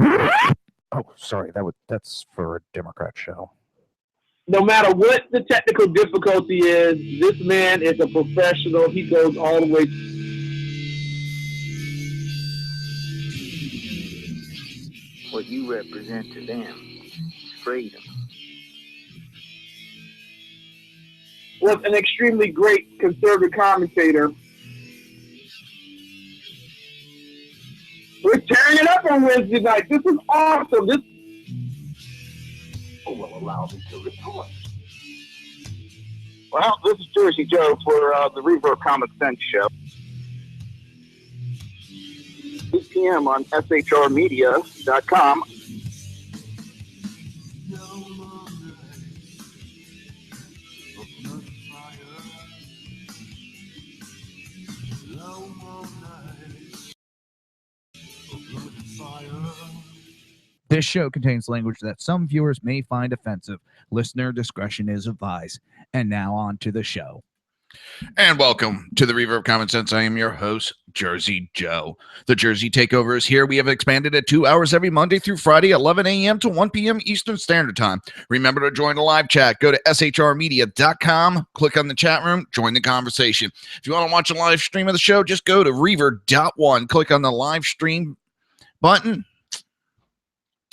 Oh, sorry. That's for a Democrat show. No matter what the technical difficulty is, this man is a professional. He goes all the way. What you represent to them is freedom. Was an extremely great conservative commentator. We're tearing it up on Wednesday night. This is awesome. This will allow me to report. Well, this is Jersey Joe for the Reaver Common Sense Show. 8 p.m. on shrmedia.com. This show contains language that some viewers may find offensive. Listener discretion is advised. And now on to the show. And welcome to the Reaver of Common Sense. I am your host, Jersey Joe. The Jersey Takeover is here. We have expanded at 2 hours every Monday through Friday, 11 a.m. to 1 p.m. Eastern Standard Time. Remember to join the live chat. Go to shrmedia.com, click on the chat room, join the conversation. If you want to watch a live stream of the show, just go to Reaver.one, click on the live stream button,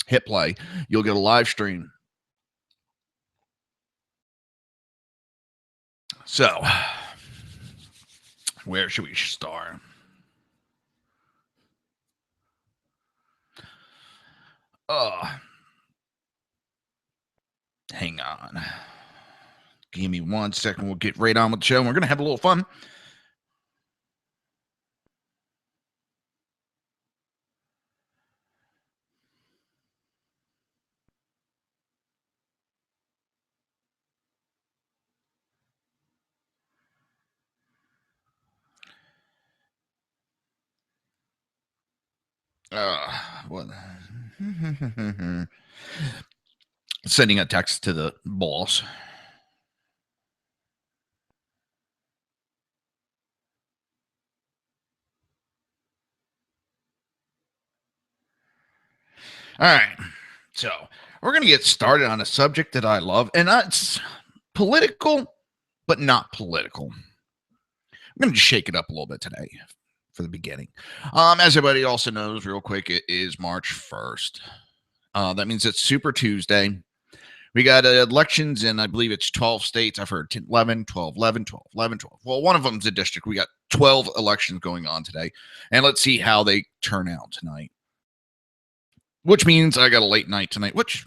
hit play. You'll get a live stream. So, where should we start? Hang on. Give me 1 second. We'll get right on with the show. We're going to have a little fun. What? Sending a text to the boss. All right. So we're going to get started on a subject that I love, and it's political, but not political. I'm going to shake it up a little bit today for the beginning. As everybody also knows, real quick, it is March 1st. That means it's Super Tuesday. We got elections in, I believe it's 12 states. I've heard 10, 11, 12, 11, 12, 11, 12. Well, one of them is a district. We got 12 elections going on today. And let's see how they turn out tonight. Which means I got a late night tonight, which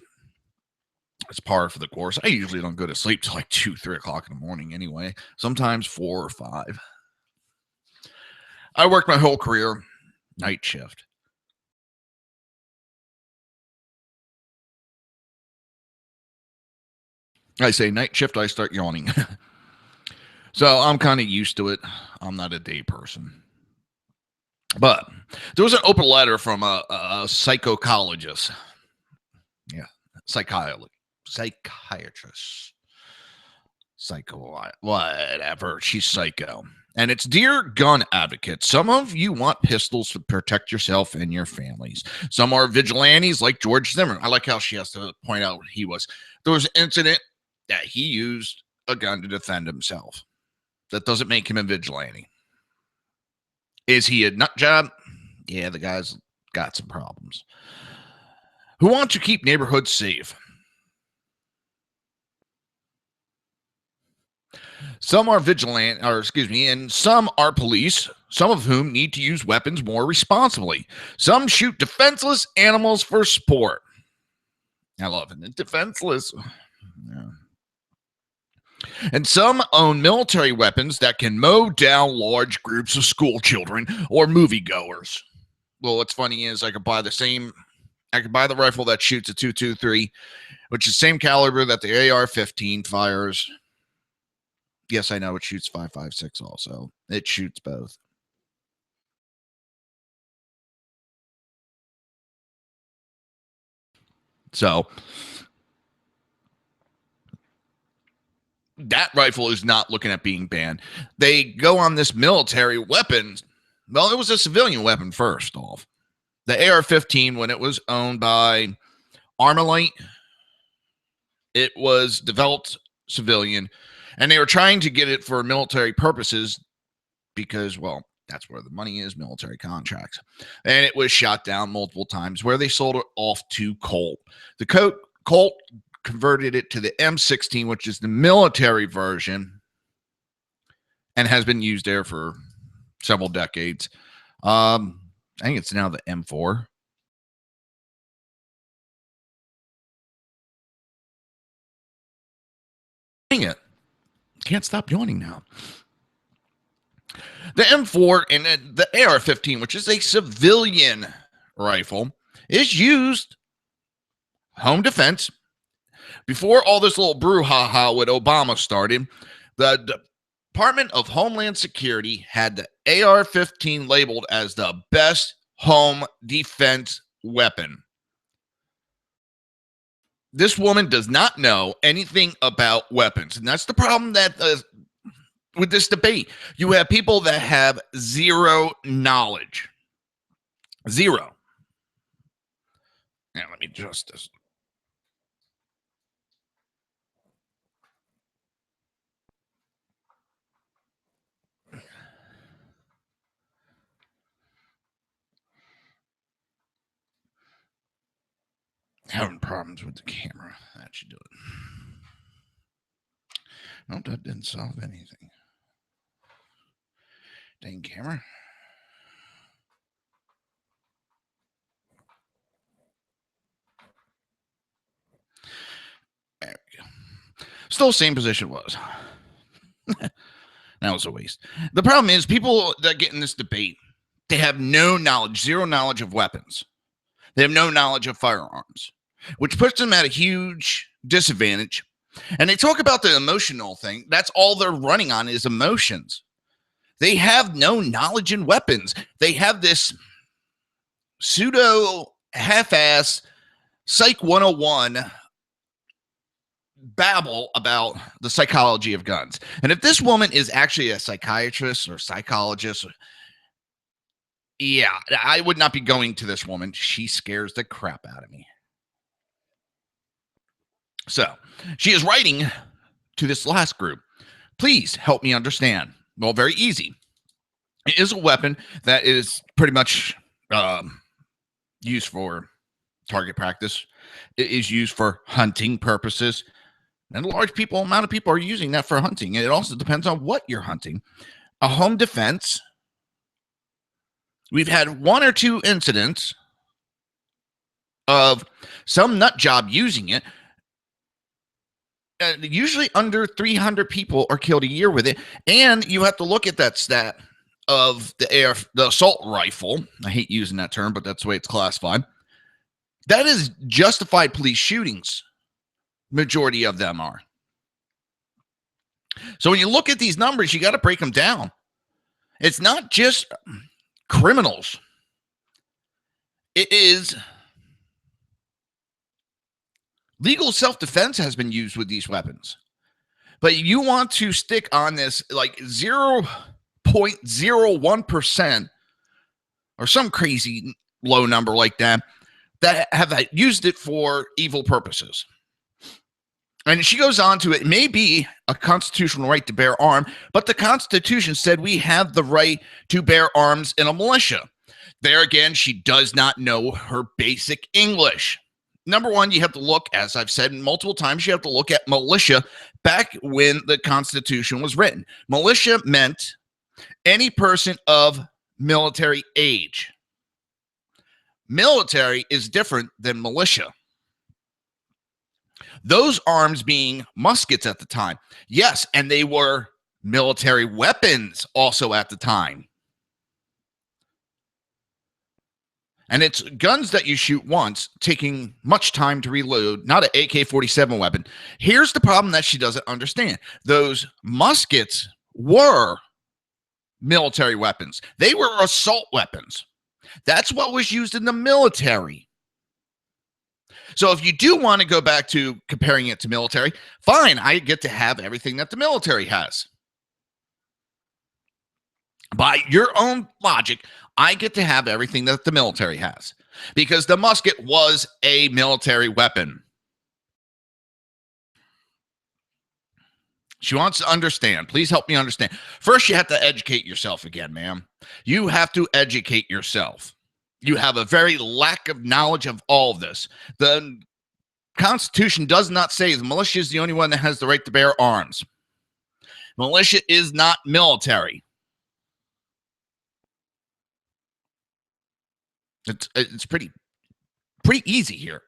is par for the course. I usually don't go to sleep till like 2, 3 o'clock in the morning anyway. Sometimes 4 or 5. I worked my whole career night shift. I say night shift, I start yawning. So I'm kind of used to it. I'm not a day person. But there was an open letter from a psychologist. Yeah, psychiatrist. Whatever. She's psycho. And it's, Dear gun advocates, some of you want pistols to protect yourself and your families. Some are vigilantes like George Zimmerman. I like how she has to point out what he was. There was an incident that he used a gun to defend himself. That doesn't make him a vigilante. Is he a nut job? Yeah, the guy's got some problems. Who want to keep neighborhoods safe? Some are vigilant, and some are police, some of whom need to use weapons more responsibly. Some shoot defenseless animals for sport. I love it. Defenseless. Yeah. And some own military weapons that can mow down large groups of school children or moviegoers. Well, what's funny is I could buy the rifle that shoots a .223, which is the same caliber that the AR-15 fires. Yes, I know it shoots .556 also. It shoots both. So that rifle is not looking at being banned. They go on this military weapon. Well, it was a civilian weapon first off. The AR-15, when it was owned by Armalite, it was developed civilian, and they were trying to get it for military purposes because, well, that's where the money is, military contracts. And it was shot down multiple times where they sold it off to Colt. The Colt converted it to the M16, which is the military version, and has been used there for several decades. I think it's now the M4. Dang it. Can't stop yawning now. The M4 and the AR-15, which is a civilian rifle, is used home defense. Before all this little brouhaha with Obama started, the Department of Homeland Security had the AR-15 labeled as the best home defense weapon. This woman does not know anything about weapons, and that's the problem that with this debate. You have people that have zero knowledge. Zero. Now, let me adjust this. Having problems with the camera. That should do it. Nope, that didn't solve anything. Dang camera. There we go. Still same position was. That was a waste. The problem is people that get in this debate, they have no knowledge, zero knowledge of weapons. They have no knowledge of firearms, which puts them at a huge disadvantage. And they talk about the emotional thing. That's all they're running on is emotions. They have no knowledge in weapons. They have this pseudo half-ass Psych 101 babble about the psychology of guns. And if this woman is actually a psychiatrist or psychologist, yeah, I would not be going to this woman. She scares the crap out of me. So she is writing to this last group. Please help me understand. Well, very easy. It is a weapon that is pretty much used for target practice. It is used for hunting purposes. And a large amount of people are using that for hunting. And it also depends on what you're hunting. A home defense. We've had one or two incidents of some nut job using it. Usually under 300 people are killed a year with it. And you have to look at that stat of the assault rifle. I hate using that term, but that's the way it's classified. That is justified police shootings. Majority of them are. So when you look at these numbers, you got to break them down. It's not just criminals. It is legal self-defense has been used with these weapons. But you want to stick on this like 0.01% or some crazy low number like that have used it for evil purposes. And she goes on to it may be a constitutional right to bear arms, but the Constitution said we have the right to bear arms in a militia. There again, she does not know her basic English. Number one, you have to look, as I've said multiple times, you have to look at militia back when the Constitution was written. Militia meant any person of military age. Military is different than militia. Those arms being muskets at the time. Yes, and they were military weapons also at the time. And it's guns that you shoot once, taking much time to reload, not an AK-47 weapon. Here's the problem that she doesn't understand. Those muskets were military weapons. They were assault weapons. That's what was used in the military. So if you do want to go back to comparing it to military, fine, I get to have everything that the military has. By your own logic, I get to have everything that the military has because the musket was a military weapon. She wants to understand. Please help me understand. First, you have to educate yourself again, ma'am. You have to educate yourself. You have a very lack of knowledge of all of this. The Constitution does not say the militia is the only one that has the right to bear arms. Militia is not military. It's pretty easy here.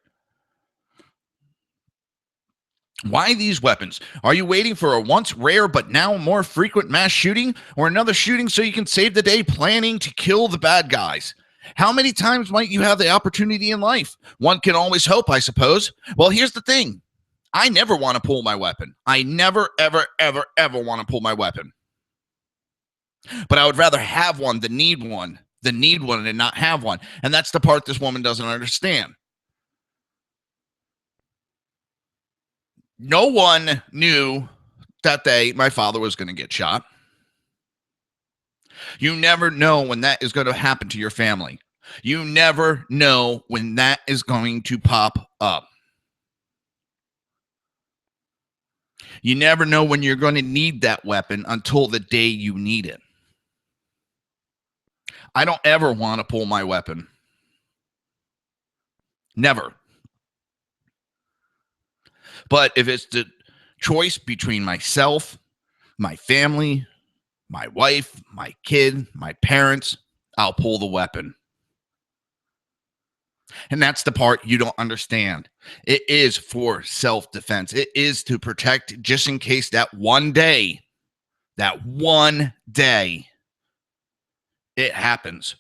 Why these weapons? Are you waiting for a once rare but now more frequent mass shooting or another shooting so you can save the day planning to kill the bad guys? How many times might you have the opportunity in life? One can always hope, I suppose. Well, here's the thing. I never want to pull my weapon. I never, ever, ever, ever want to pull my weapon. But I would rather have one than need one and not have one. And that's the part this woman doesn't understand. No one knew that my father was going to get shot. You never know when that is going to happen to your family. You never know when that is going to pop up. You never know when you're going to need that weapon until the day you need it. I don't ever want to pull my weapon. Never. But if it's the choice between myself, my family, my wife, my kid, my parents, I'll pull the weapon. And that's the part you don't understand. It is for self-defense. It is to protect just in case that one day it happens.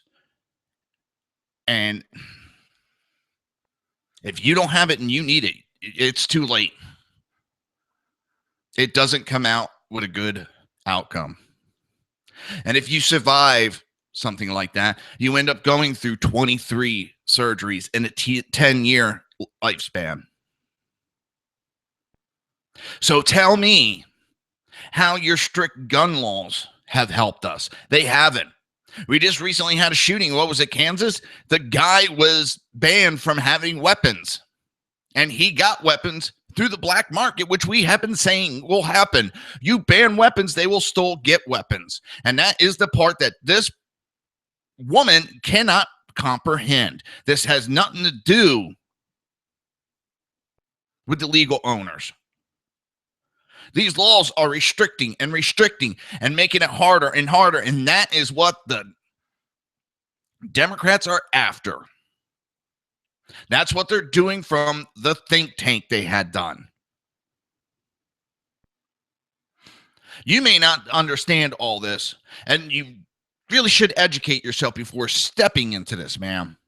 And if you don't have it and you need it, it's too late. It doesn't come out with a good outcome. And if you survive something like that, you end up going through 23 surgeries in a 10-year lifespan. So tell me how your strict gun laws have helped us. They haven't. We just recently had a shooting. What was it, Kansas? The guy was banned from having weapons. And he got weapons through the black market, which we have been saying will happen. You ban weapons, they will still get weapons. And that is the part that this woman cannot comprehend. This has nothing to do with the legal owners. These laws are restricting and making it harder and harder. And that is what the Democrats are after. That's what they're doing from the think tank they had done. You may not understand all this, and you really should educate yourself before stepping into this, ma'am.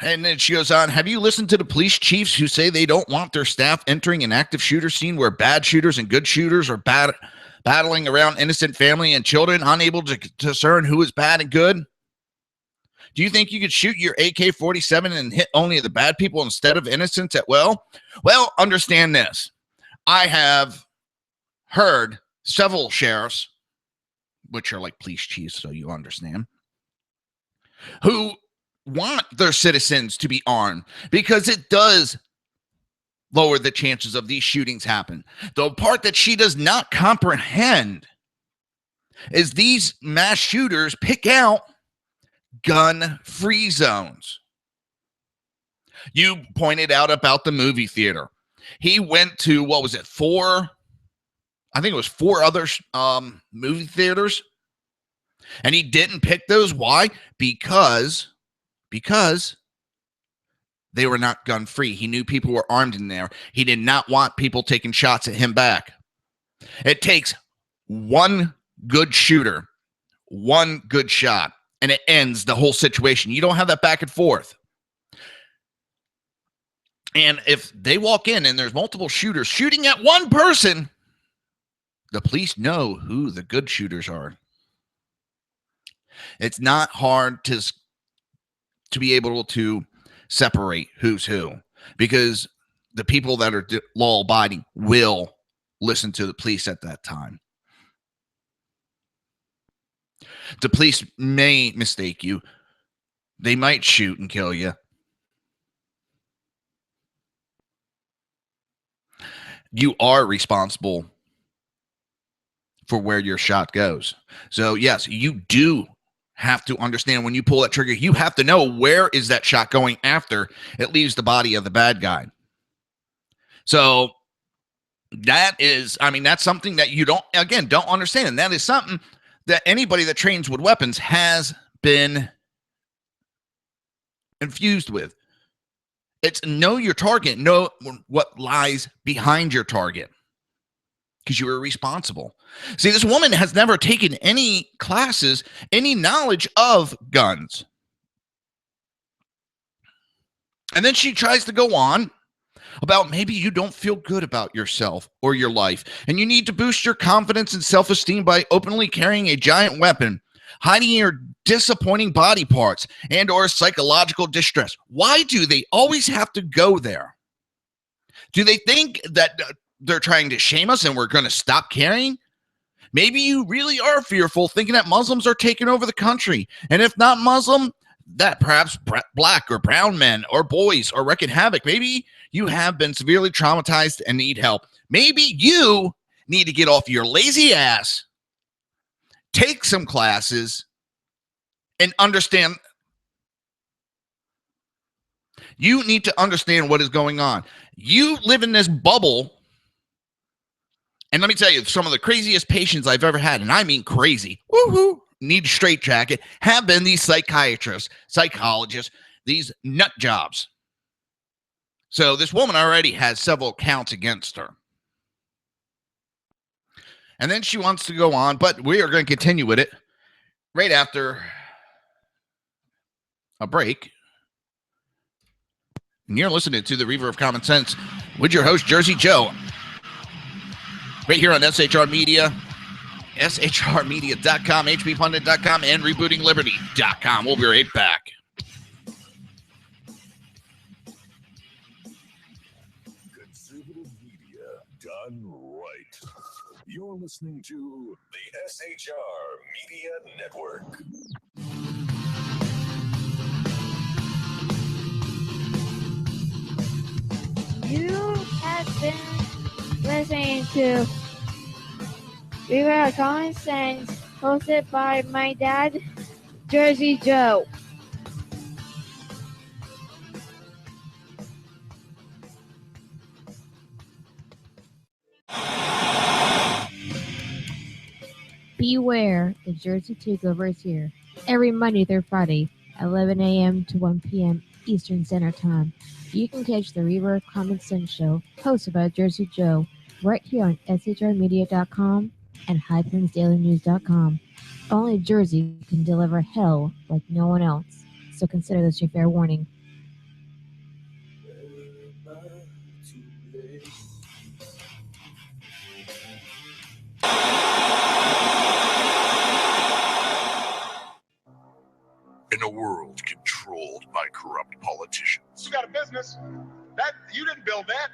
And then she goes on, have you listened to the police chiefs who say they don't want their staff entering an active shooter scene where bad shooters and good shooters are battling around innocent family and children, unable to discern who is bad and good? Do you think you could shoot your AK-47 and hit only the bad people instead of innocents at will? Well, understand this. I have heard several sheriffs, which are like police chiefs, so you understand, who want their citizens to be armed because it does lower the chances of these shootings happen. The part that she does not comprehend is these mass shooters pick out gun-free zones. You pointed out about the movie theater. He went to, what was it, four other movie theaters, and he didn't pick those. Why? Because they were not gun-free. He knew people were armed in there. He did not want people taking shots at him back. It takes one good shooter, one good shot, and it ends the whole situation. You don't have that back and forth. And if they walk in and there's multiple shooters shooting at one person, the police know who the good shooters are. It's not hard to be able to separate who's who, because the people that are law abiding will listen to the police at that time. The police may mistake you. They might shoot and kill you. You are responsible for where your shot goes. So yes, you do have to understand when you pull that trigger, you have to know where is that shot going after it leaves the body of the bad guy. So that is, I mean, that's something that you don't understand. And that is something that anybody that trains with weapons has been infused with. It's know your target, know what lies behind your target, because you are responsible. See, this woman has never taken any classes, any knowledge of guns. And then she tries to go on about maybe you don't feel good about yourself or your life, and you need to boost your confidence and self-esteem by openly carrying a giant weapon, hiding your disappointing body parts, and or psychological distress. Why do they always have to go there? Do they think that they're trying to shame us and we're going to stop caring? Maybe you really are fearful, thinking that Muslims are taking over the country. And if not Muslim, that perhaps black or brown men or boys are wreaking havoc. Maybe you have been severely traumatized and need help. Maybe you need to get off your lazy ass, take some classes, and understand. You need to understand what is going on. You live in this bubble. And let me tell you, some of the craziest patients I've ever had, and I mean crazy, woohoo, need a straitjacket, have been these psychiatrists, psychologists, these nut jobs. So this woman already has several counts against her. And then she wants to go on, but we are going to continue with it right after a break. And you're listening to the Reaver of Common Sense with your host, Jersey Joe. Right here on SHR Media, shrmedia.com, hppundit.com, and rebootingliberty.com. We'll be right back. Conservative media done right. You're listening to the SHR Media Network. You have been listening to Reaver of Common Sense, hosted by my dad, Jersey Joe. Beware, the Jersey Takeover is here. Every Monday through Friday, 11 a.m. to 1 p.m. Eastern Standard Time. You can catch the Reaver of Common Sense show, hosted by Jersey Joe, right here on shrmedia.com and highplains.dailynews.com. Only Jersey can deliver hell like no one else, so consider this your fair warning. In a world controlled by corrupt politicians, You got a business. That you didn't build that.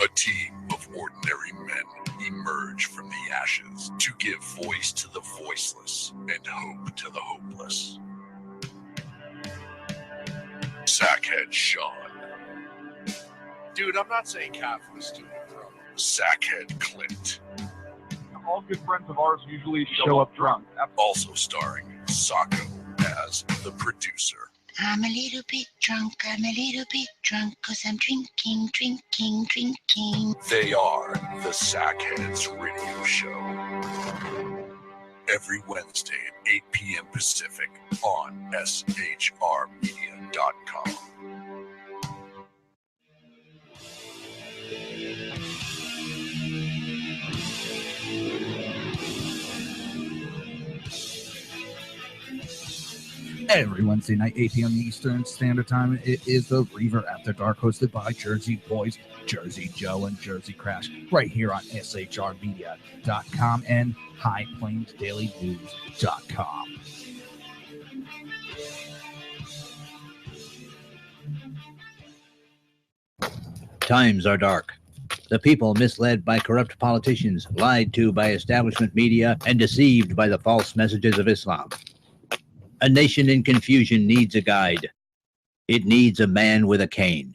a team of ordinary men emerge from the ashes to give voice to the voiceless and hope to the hopeless. Sackhead Sean. Dude, I'm not saying capitalist to me, bro. Sackhead Clint. All good friends of ours usually show up drunk. Also starring Sacco as the producer. I'm a little bit drunk, 'cause I'm drinking. They are the Sackheads Radio Show. Every Wednesday at 8 p.m. Pacific on shrmedia.com. Every Wednesday night, 8 p.m. Eastern Standard Time, it is the Reaver After Dark, hosted by Jersey Boys, Jersey Joe, and Jersey Crash, right here on shrmedia.com and highplains.dailynews.com. Times are dark. The people misled by corrupt politicians, lied to by establishment media, and deceived by the false messages of Islam. A nation in confusion needs a guide. It needs a man with a cane.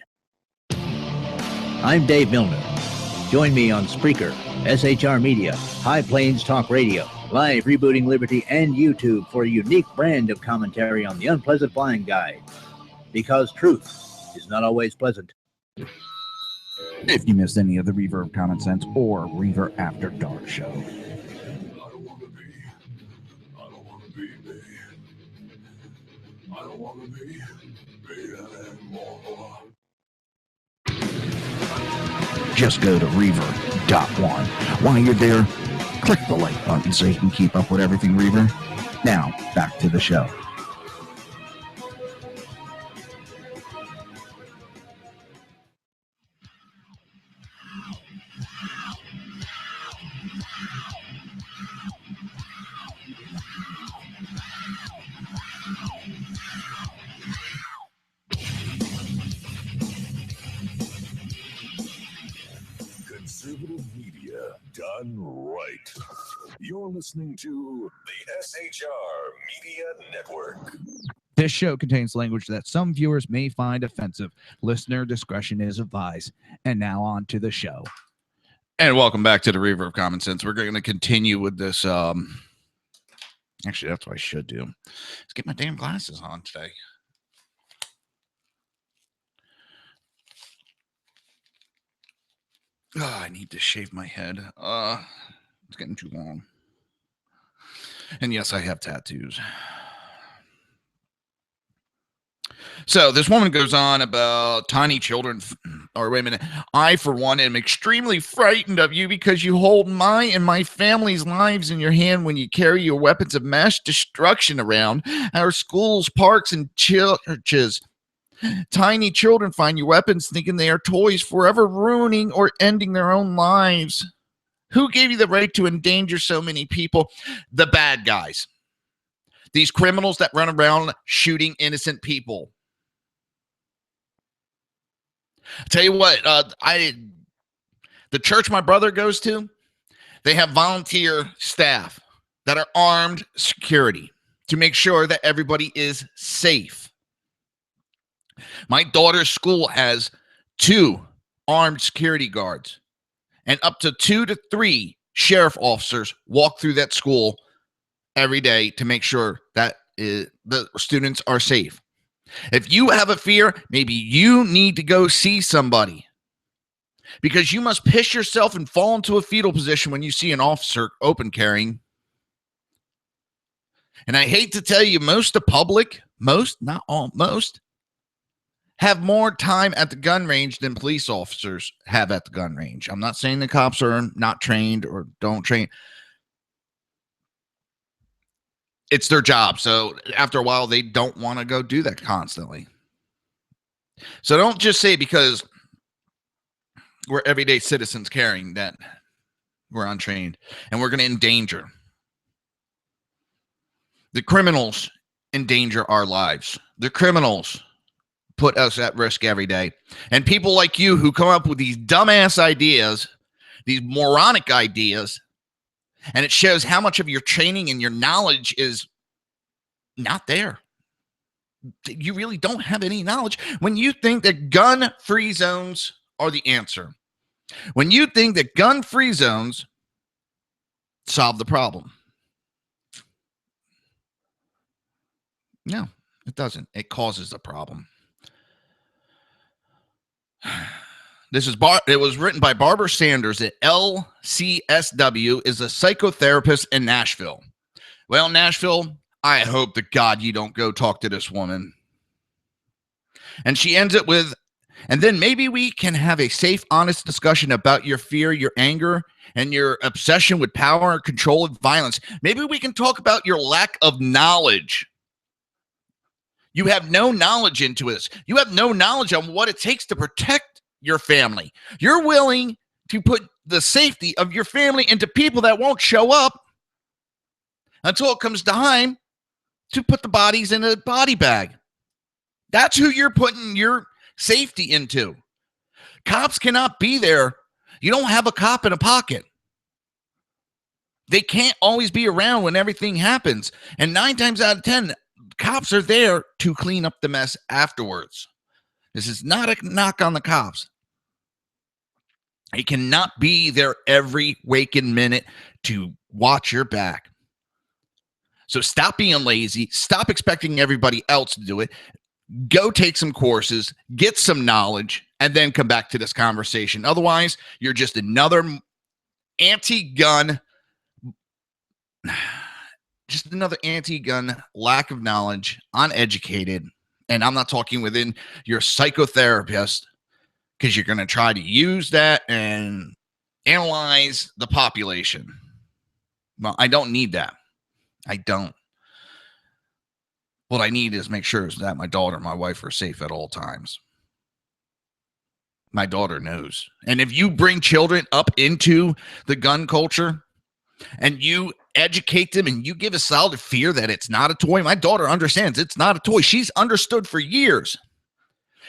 I'm Dave Milner. Join me on Spreaker, SHR Media, High Plains Talk Radio, Live Rebooting Liberty, and YouTube for a unique brand of commentary on the unpleasant blind guide. Because truth is not always pleasant. If you missed any of the Reaver of Common Sense or Reaver After Dark show. Just go to Reaver.one. While you're there, click the like button so you can keep up with everything Reaver. Now, back to the show. Conservative media done right. You're listening to the SHR Media Network. This show contains language that some viewers may find offensive. Listener discretion is advised. And now on to the show. And welcome back to the Reaver of Common Sense. We're going to continue with this. Actually, that's what I should do. Let's get my damn glasses on today. Oh, I need to shave my head. It's getting too long. And yes, I have tattoos. So this woman goes on about tiny children, or wait a minute. I, for one, am extremely frightened of you because you hold my and my family's lives in your hand when you carry your weapons of mass destruction around our schools, parks, and churches. Tiny children find your weapons thinking they are toys, forever ruining or ending their own lives. Who gave you the right to endanger so many people? The bad guys. These criminals that run around shooting innocent people. I'll tell you what, the church my brother goes to, they have volunteer staff that are armed security to make sure that everybody is safe. My daughter's school has 2 armed security guards, and up to 2 to 3 sheriff officers walk through that school every day to make sure that the students are safe. If you have a fear, maybe you need to go see somebody, because you must piss yourself and fall into a fetal position when you see an officer open carrying. And I hate to tell you, most of the public, not all, have more time at the gun range than police officers have at the gun range. I'm not saying the cops are not trained or don't train. It's their job. So after a while, they don't want to go do that constantly. So don't just say because we're everyday citizens carrying that we're untrained and we're going to endanger. The criminals endanger our lives. The criminals put us at risk every day. And people like you who come up with these dumbass ideas, these moronic ideas, and it shows how much of your training and your knowledge is not there. You really don't have any knowledge when you think that gun-free zones are the answer. When you think that gun-free zones solve the problem. No, it doesn't. It causes the problem. It was written by Barbara Sanders at LCSW, is a psychotherapist in Nashville. Well, Nashville, I hope to God you don't go talk to this woman. And she ends it with, and then maybe we can have a safe, honest discussion about your fear, your anger, and your obsession with power, control, and violence. Maybe we can talk about your lack of knowledge. You have no knowledge into this. You have no knowledge on what it takes to protect your family. You're willing to put the safety of your family into people that won't show up until it comes time to put the bodies in a body bag. That's who you're putting your safety into. Cops cannot be there. You don't have a cop in a pocket. They can't always be around when everything happens. And 9 times out of 10, cops are there to clean up the mess afterwards. This is not a knock on the cops. They cannot be there every waking minute to watch your back. So stop being lazy. Stop expecting everybody else to do it. Go take some courses, get some knowledge, and then come back to this conversation. Otherwise, you're just another anti-gun, lack of knowledge, uneducated. And I'm not talking within your psychotherapist, because you're going to try to use that and analyze the population. Well, I don't need that. I don't. What I need is make sure is that my daughter and my wife are safe at all times. My daughter knows. And if you bring children up into the gun culture and you educate them and you give a solid fear that it's not a toy, my daughter understands it's not a toy. She's understood for years.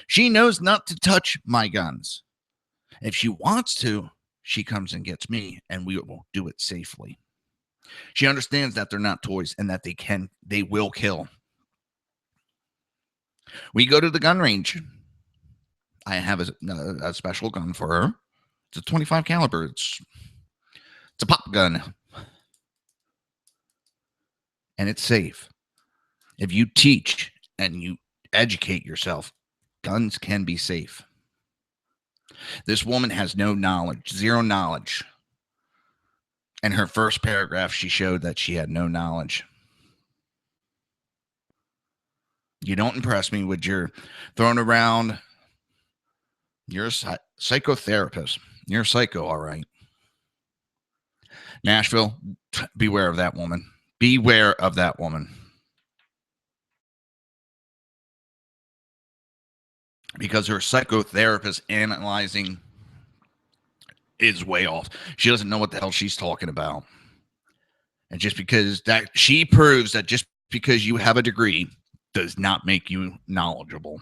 She knows not to touch my guns. If she wants to, she comes and gets me, and we will do it safely. She understands that they're not toys and that they will kill. We go to the gun range. I have a special gun for her. It's a 25 caliber. It's a pop gun. And it's safe. If you teach and you educate yourself, guns can be safe. This woman has no knowledge, zero knowledge. In her first paragraph, she showed that she had no knowledge. You don't impress me with your throwing around. You're a psychotherapist. You're a psycho, all right. Nashville, beware of that woman. Beware of that woman. Because her psychotherapist analyzing is way off. She doesn't know what the hell she's talking about. And just because that she proves that just because you have a degree does not make you knowledgeable.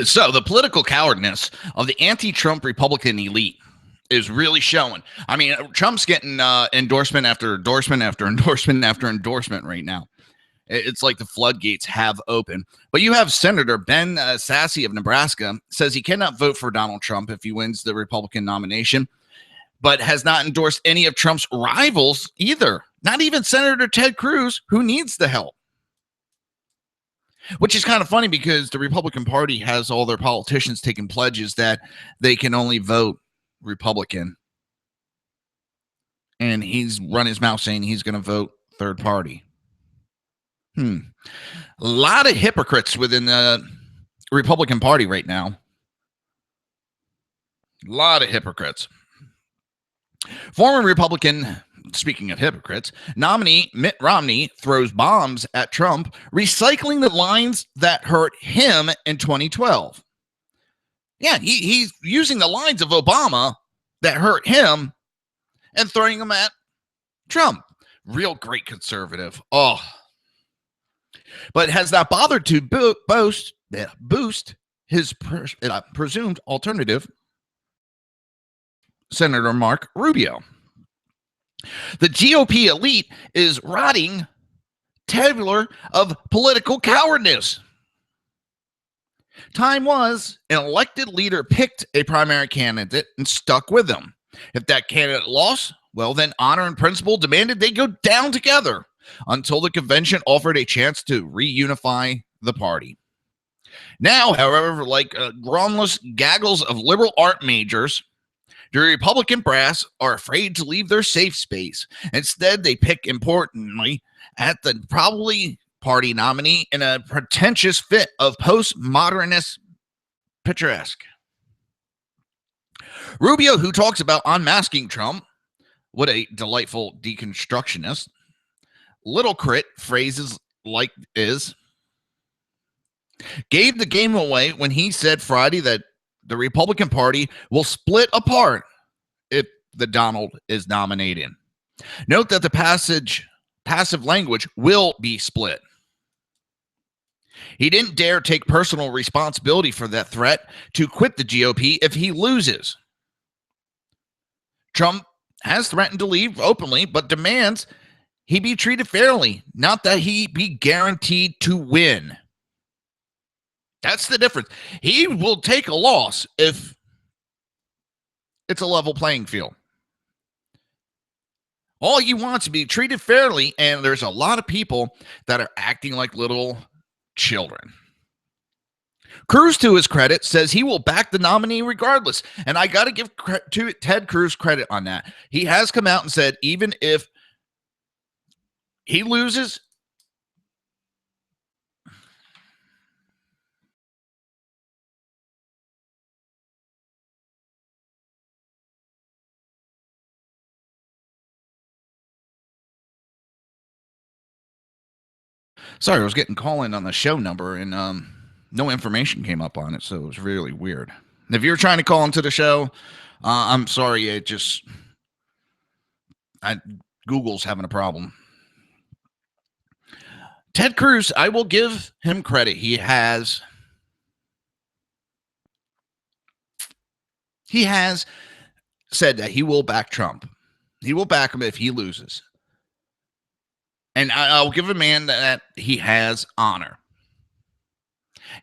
So the political cowardness of the anti-Trump Republican elite is really showing. I mean, Trump's getting endorsement after endorsement after endorsement after endorsement right now. It's like the floodgates have opened. But you have Senator Ben Sasse of Nebraska says he cannot vote for Donald Trump if he wins the Republican nomination, but has not endorsed any of Trump's rivals either. Not even Senator Ted Cruz, who needs the help. Which is kind of funny because the Republican Party has all their politicians taking pledges that they can only vote Republican. And he's run his mouth saying he's going to vote third party. A lot of hypocrites within the Republican Party right now. A lot of hypocrites. Former Republican, speaking of hypocrites, nominee Mitt Romney throws bombs at Trump, recycling the lines that hurt him in 2012. Yeah, he's using the lines of Obama that hurt him and throwing them at Trump. Real great conservative. Oh. But has not bothered to boost his presumed alternative, Senator Mark Rubio. The GOP elite is rotting tabular of political cowardice. Time was an elected leader picked a primary candidate and stuck with them. If that candidate lost, well, then honor and principle demanded they go down together until the convention offered a chance to reunify the party. Now, however, like groundless gaggles of liberal art majors, the Republican brass are afraid to leave their safe space. Instead, they pick importantly at the probably party nominee in a pretentious fit of postmodernist picturesque. Rubio, who talks about unmasking Trump, what a delightful deconstructionist. Little crit phrases like is gave the game away when he said Friday that the Republican Party will split apart if the Donald is nominated. Note that the passive language will be split. He didn't dare take personal responsibility for that threat to quit the GOP if he loses. Trump has threatened to leave openly, but demands he be treated fairly, not that he be guaranteed to win. That's the difference. He will take a loss if it's a level playing field. All he wants to be treated fairly, and there's a lot of people that are acting like little children. Cruz, to his credit, says he will back the nominee regardless. And I got to give Ted Cruz credit on that. He has come out and said even if he loses, sorry, I was getting call-in on the show number, and no information came up on it, so it was really weird. If you're trying to call into the show, I'm sorry, Google's having a problem. Ted Cruz, I will give him credit. He has said that he will back Trump. He will back him if he loses. And I'll give a man that he has honor.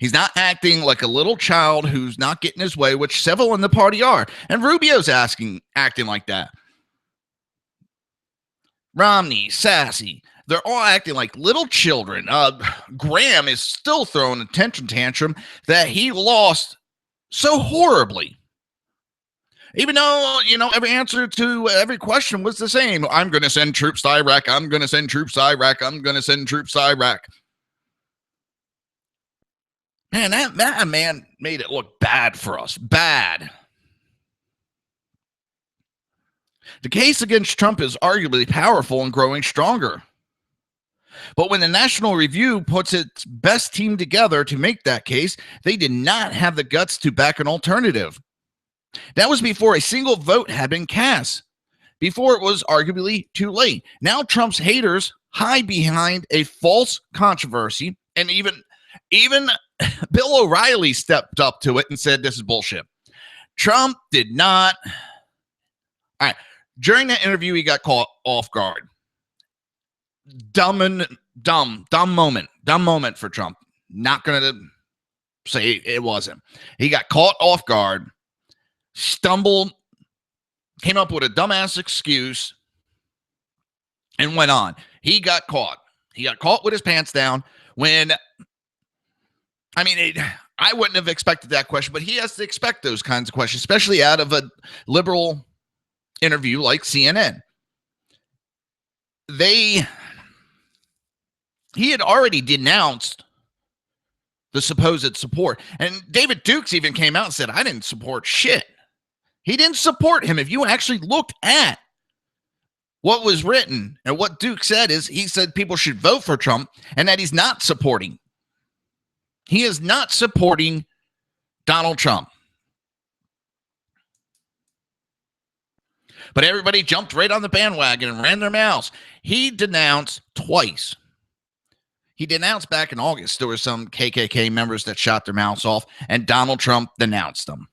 He's not acting like a little child who's not getting his way, which several in the party are. And Rubio's acting like that. Romney, Sassy, they're all acting like little children. Graham is still throwing a tantrum that he lost so horribly. Even though, every answer to every question was the same. I'm going to send troops to Iraq. I'm going to send troops to Iraq. I'm going to send troops to Iraq. Man, that man made it look bad for us. Bad. The case against Trump is arguably powerful and growing stronger. But when the National Review puts its best team together to make that case, they did not have the guts to back an alternative. That was before a single vote had been cast, before it was arguably too late. Now Trump's haters hide behind a false controversy, and even Bill O'Reilly stepped up to it and said this is bullshit. Trump did not. All right. During that interview, he got caught off guard. Dumb moment for Trump. Not going to say it wasn't. He got caught off guard, stumbled, came up with a dumbass excuse, and went on. He got caught. He got caught with his pants down when, I wouldn't have expected that question, but he has to expect those kinds of questions, especially out of a liberal interview like CNN. He had already denounced the supposed support. And David Dukes even came out and said, I didn't support shit. He didn't support him. If you actually looked at what was written and what Duke said is he said people should vote for Trump and that he's not supporting. He is not supporting Donald Trump. But everybody jumped right on the bandwagon and ran their mouths. He denounced twice. He denounced back in August. There were some KKK members that shot their mouths off, and Donald Trump denounced them.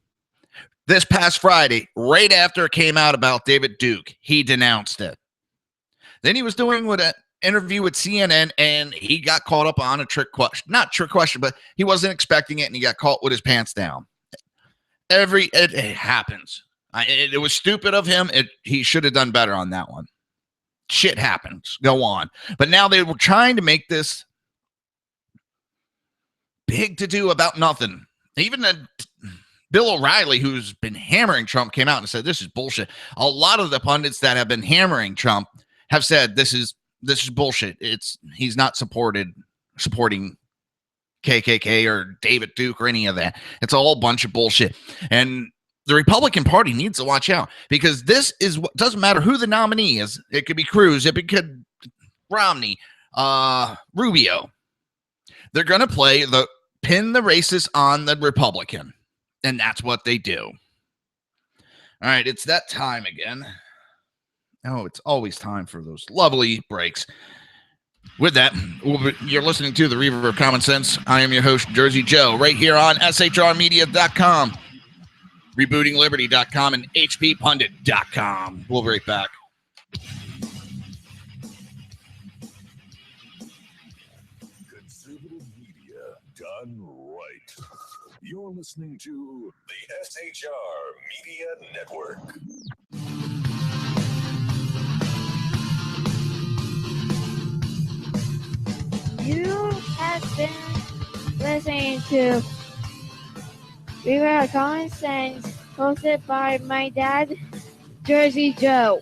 This past Friday, right after it came out about David Duke, he denounced it. Then he was doing an interview with CNN, and he got caught up on a trick question. Not trick question, but he wasn't expecting it, and he got caught with his pants down. It happens. It was stupid of him. He should have done better on that one. Shit happens. Go on. But now they were trying to make this big to do about nothing. Even Bill O'Reilly, who's been hammering Trump, came out and said this is bullshit. A lot of the pundits that have been hammering Trump have said this is bullshit. He's not supporting KKK or David Duke or any of that. It's a whole bunch of bullshit. And the Republican Party needs to watch out because this is what doesn't matter who the nominee is. It could be Cruz. It could Romney, Rubio. They're going to pin the racists on the Republican. And that's what they do. All right. It's that time again. Oh, it's always time for those lovely breaks. With that, you're listening to the Reaver of Common Sense. I am your host, Jersey Joe, right here on shrmedia.com, rebootingliberty.com, and hppundit.com. We'll be right back. Conservative media done right. You're listening to the SHR Media Network. You have been listening to Reaver of Common Sense, hosted by my dad, Jersey Joe.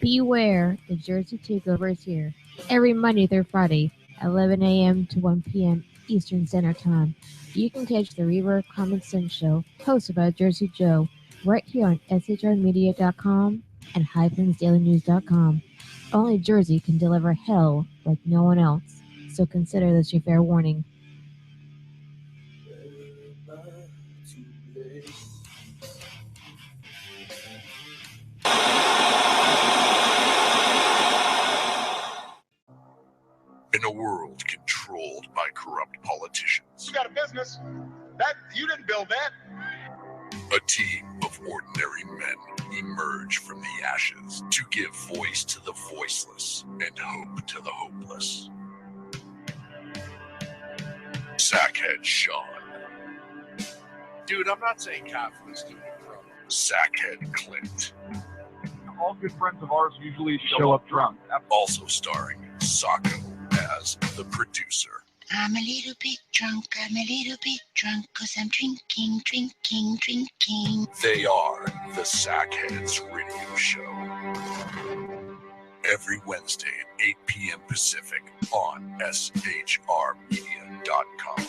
Beware, the Jersey Takeover is here. Every Monday through Friday, 11 a.m. to 1 p.m. Eastern Standard Time. You can catch the Reaver of Common Sense show, hosted by Jersey Joe, right here on shrmedia.com and highplains.dailynews.com. Only Jersey can deliver hell like no one else, so consider this your fair warning. In a world controlled by corrupt politicians, You got a business. That you didn't build that. a team of ordinary men emerge from the ashes to give voice to the voiceless and hope to the hopeless. Sackhead Sean, Dude, I'm not saying Kaufman is doing it wrong. Sackhead Clint, All good friends of ours usually show up drunk. also starring Sacco as the producer. I'm a little bit drunk, I'm a little bit drunk, 'cause I'm drinking, drinking, drinking. They are the Sackheads Radio Show. Every Wednesday at 8 p.m. Pacific on shrmedia.com.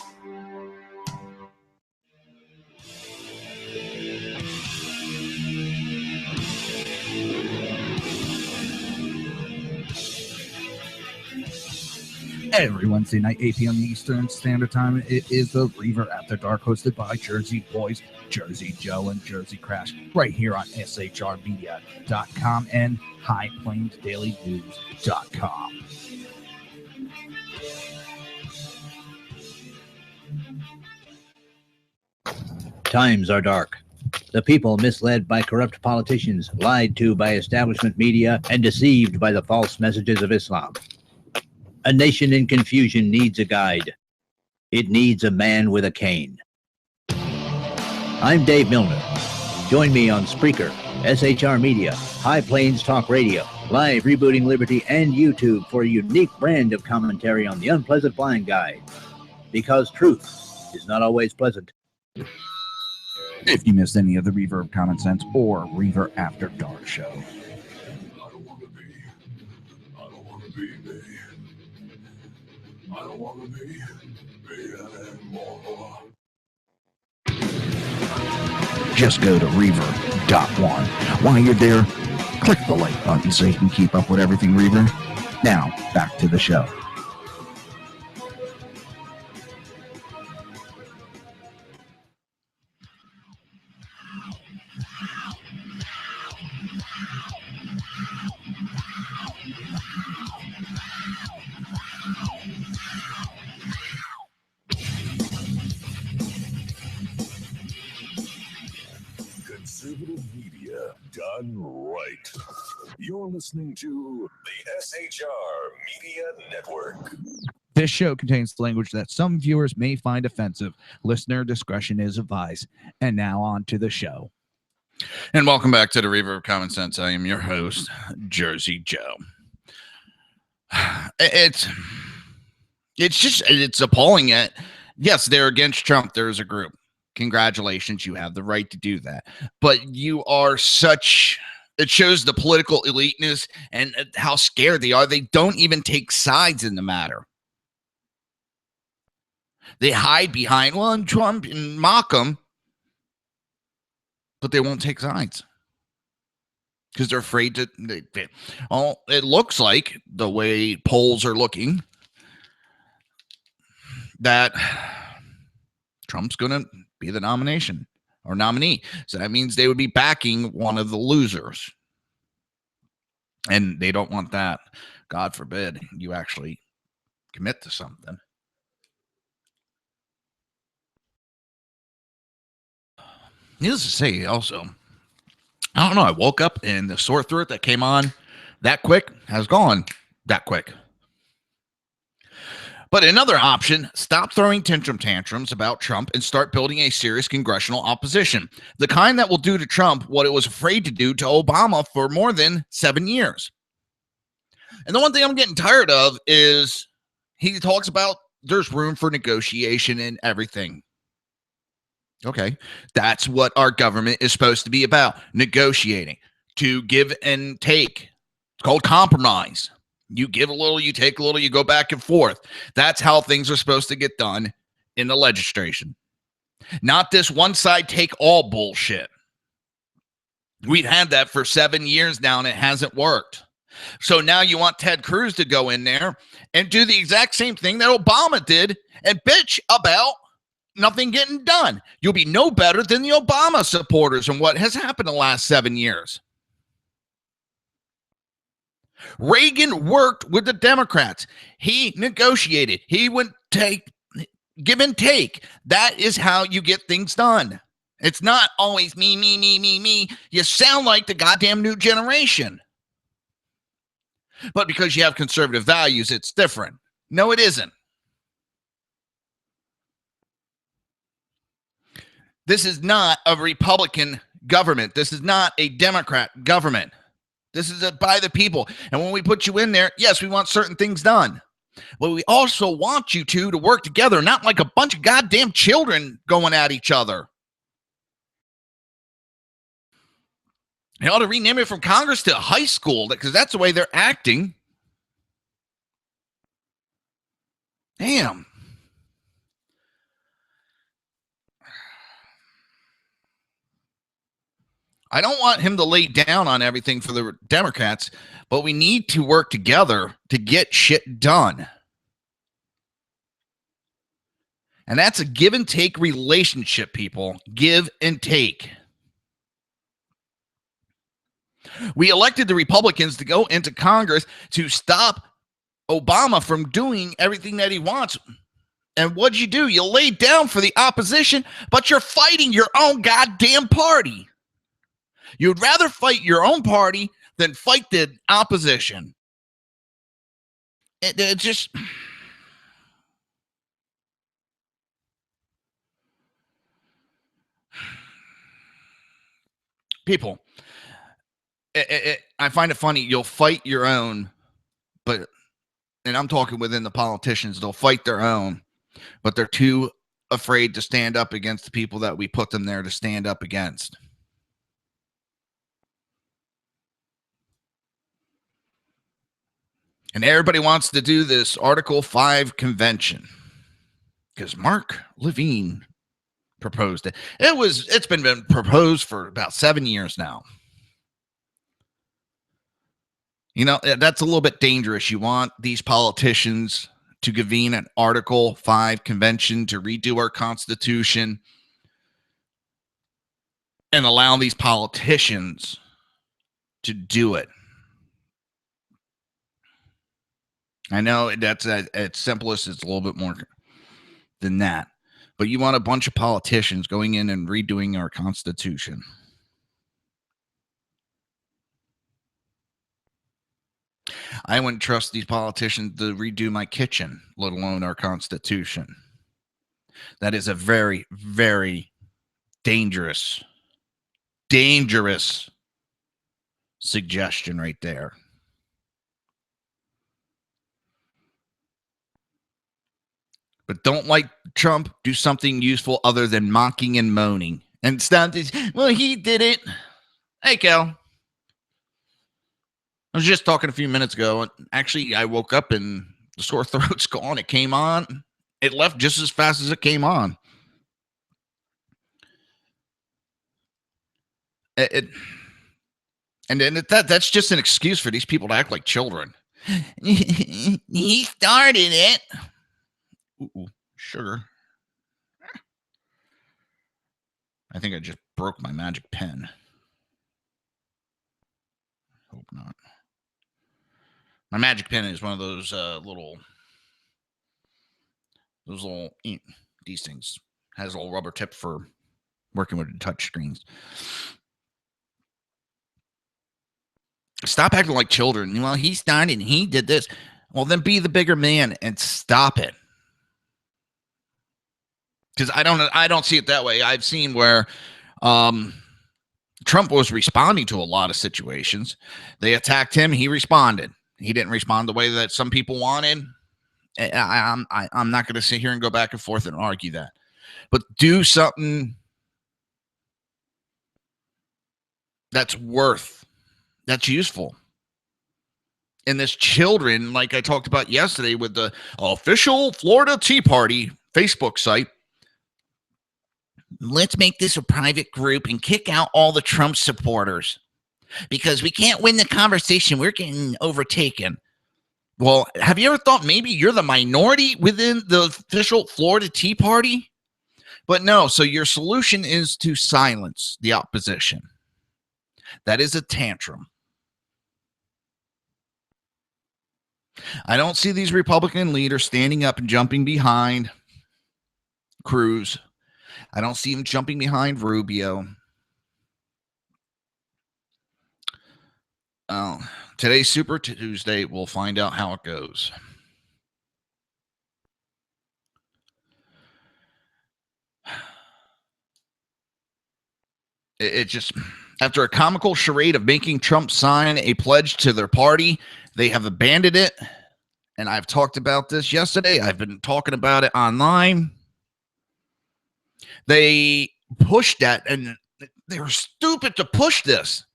Every Wednesday night, 8 p.m. Eastern Standard Time, it is the Reaver After Dark, hosted by Jersey Boys, Jersey Joe, and Jersey Crash, right here on shrmedia.com and highplains.dailynews.com. Times are dark. The people misled by corrupt politicians, lied to by establishment media, and deceived by the false messages of Islam. A nation in confusion needs a guide. It needs a man with a cane. I'm Dave Milner. Join me on Spreaker, SHR Media, High Plains Talk Radio, Live Rebooting Liberty, and YouTube for a unique brand of commentary on the unpleasant blind guide. Because truth is not always pleasant. If you missed any of the Reaver of Common Sense or Reaver After Dark show, I don't want to be me. I don't want to be anymore. just go to Reaver.one. While you're there, click the like button so you can keep up with everything Reaver. Now, back to the show. Conservative media done right. You're listening to the SHR Media Network. This show contains language that some viewers may find offensive. Listener discretion is advised. And now on to the show. And welcome back to the Reaver of Common Sense. I am your host, Jersey Joe. It's appalling. Yes, they're against Trump. There's a group. Congratulations, you have the right to do that. But you are it shows the political eliteness and how scared they are. They don't even take sides in the matter. They hide behind, Trump and mock him, but they won't take sides because they're afraid to. It looks like the way polls are looking that Trump's going to be the nomination or nominee. So that means they would be backing one of the losers. And they don't want that. God forbid you actually commit to something. Needless to say, also, I don't know. I woke up and the sore throat that came on that quick has gone that quick. But another option, stop throwing tantrums about Trump and start building a serious congressional opposition. The kind that will do to Trump what it was afraid to do to Obama for more than 7 years. And the one thing I'm getting tired of is he talks about there's room for negotiation and everything. Okay, that's what our government is supposed to be about, negotiating, to give and take. It's called compromise. You give a little, you take a little, you go back and forth. That's how things are supposed to get done in the legislation. Not this one side take all bullshit. We've had that for 7 years now and it hasn't worked. So now you want Ted Cruz to go in there and do the exact same thing that Obama did and bitch about nothing getting done. You'll be no better than the Obama supporters and what has happened in the last 7 years. Reagan worked with the Democrats. He negotiated. He would give and take. That is how you get things done. It's not always me, me, me, me, me. You sound like the goddamn new generation. But because you have conservative values, it's different. No, it isn't. This is not a Republican government. This is not a Democrat government. This is by the people. And when we put you in there, yes, we want certain things done. But we also want you to work together, not like a bunch of goddamn children going at each other. They ought to rename it from Congress to high school because that's the way they're acting. Damn. I don't want him to lay down on everything for the Democrats, but we need to work together to get shit done. And that's a give and take relationship, people. Give and take. We elected the Republicans to go into Congress to stop Obama from doing everything that he wants. And what'd you do? You laid down for the opposition, but you're fighting your own goddamn party. You'd rather fight your own party than fight the opposition. It just... People, I find it funny. You'll fight your own, but, and I'm talking within the politicians, they'll fight their own, but they're too afraid to stand up against the people that we put them there to stand up against. And everybody wants to do this Article 5 convention because Mark Levine proposed it. It's been proposed for about 7 years now. You know, that's a little bit dangerous. You want these politicians to convene an Article 5 convention to redo our Constitution and allow these politicians to do it. I know that's at simplest, it's a little bit more than that. But you want a bunch of politicians going in and redoing our Constitution. I wouldn't trust these politicians to redo my kitchen, let alone our Constitution. That is a very, very dangerous suggestion right there. But don't like Trump, do something useful other than mocking and moaning. And stop this, well, he did it. Hey, Cal. I was just talking a few minutes ago. Actually, I woke up and the sore throat's gone. It came on. It left just as fast as it came on. And then that's just an excuse for these people to act like children. He started it. Ooh, sugar. I think I just broke my magic pen. Hope not. My magic pen is one of those these things. Has a little rubber tip for working with the touch screens. Stop acting like children. Well, he's not and he did this. Well, then be the bigger man and stop it. Because I don't see it that way. I've seen where Trump was responding to a lot of situations. They attacked him. He responded. He didn't respond the way that some people wanted. I'm not going to sit here and go back and forth and argue that. But do something that's useful. And this children, like I talked about yesterday with the official Florida Tea Party Facebook site, let's make this a private group and kick out all the Trump supporters because we can't win the conversation. We're getting overtaken. Well, have you ever thought maybe you're the minority within the official Florida Tea Party? But no, so your solution is to silence the opposition. That is a tantrum. I don't see these Republican leaders standing up and jumping behind Cruz. I don't see him jumping behind Rubio. Today's Super Tuesday. We'll find out how it goes. It just, after a comical charade of making Trump sign a pledge to their party, they have abandoned it. And I've talked about this yesterday. I've been talking about it online. They pushed that, and they were stupid to push this.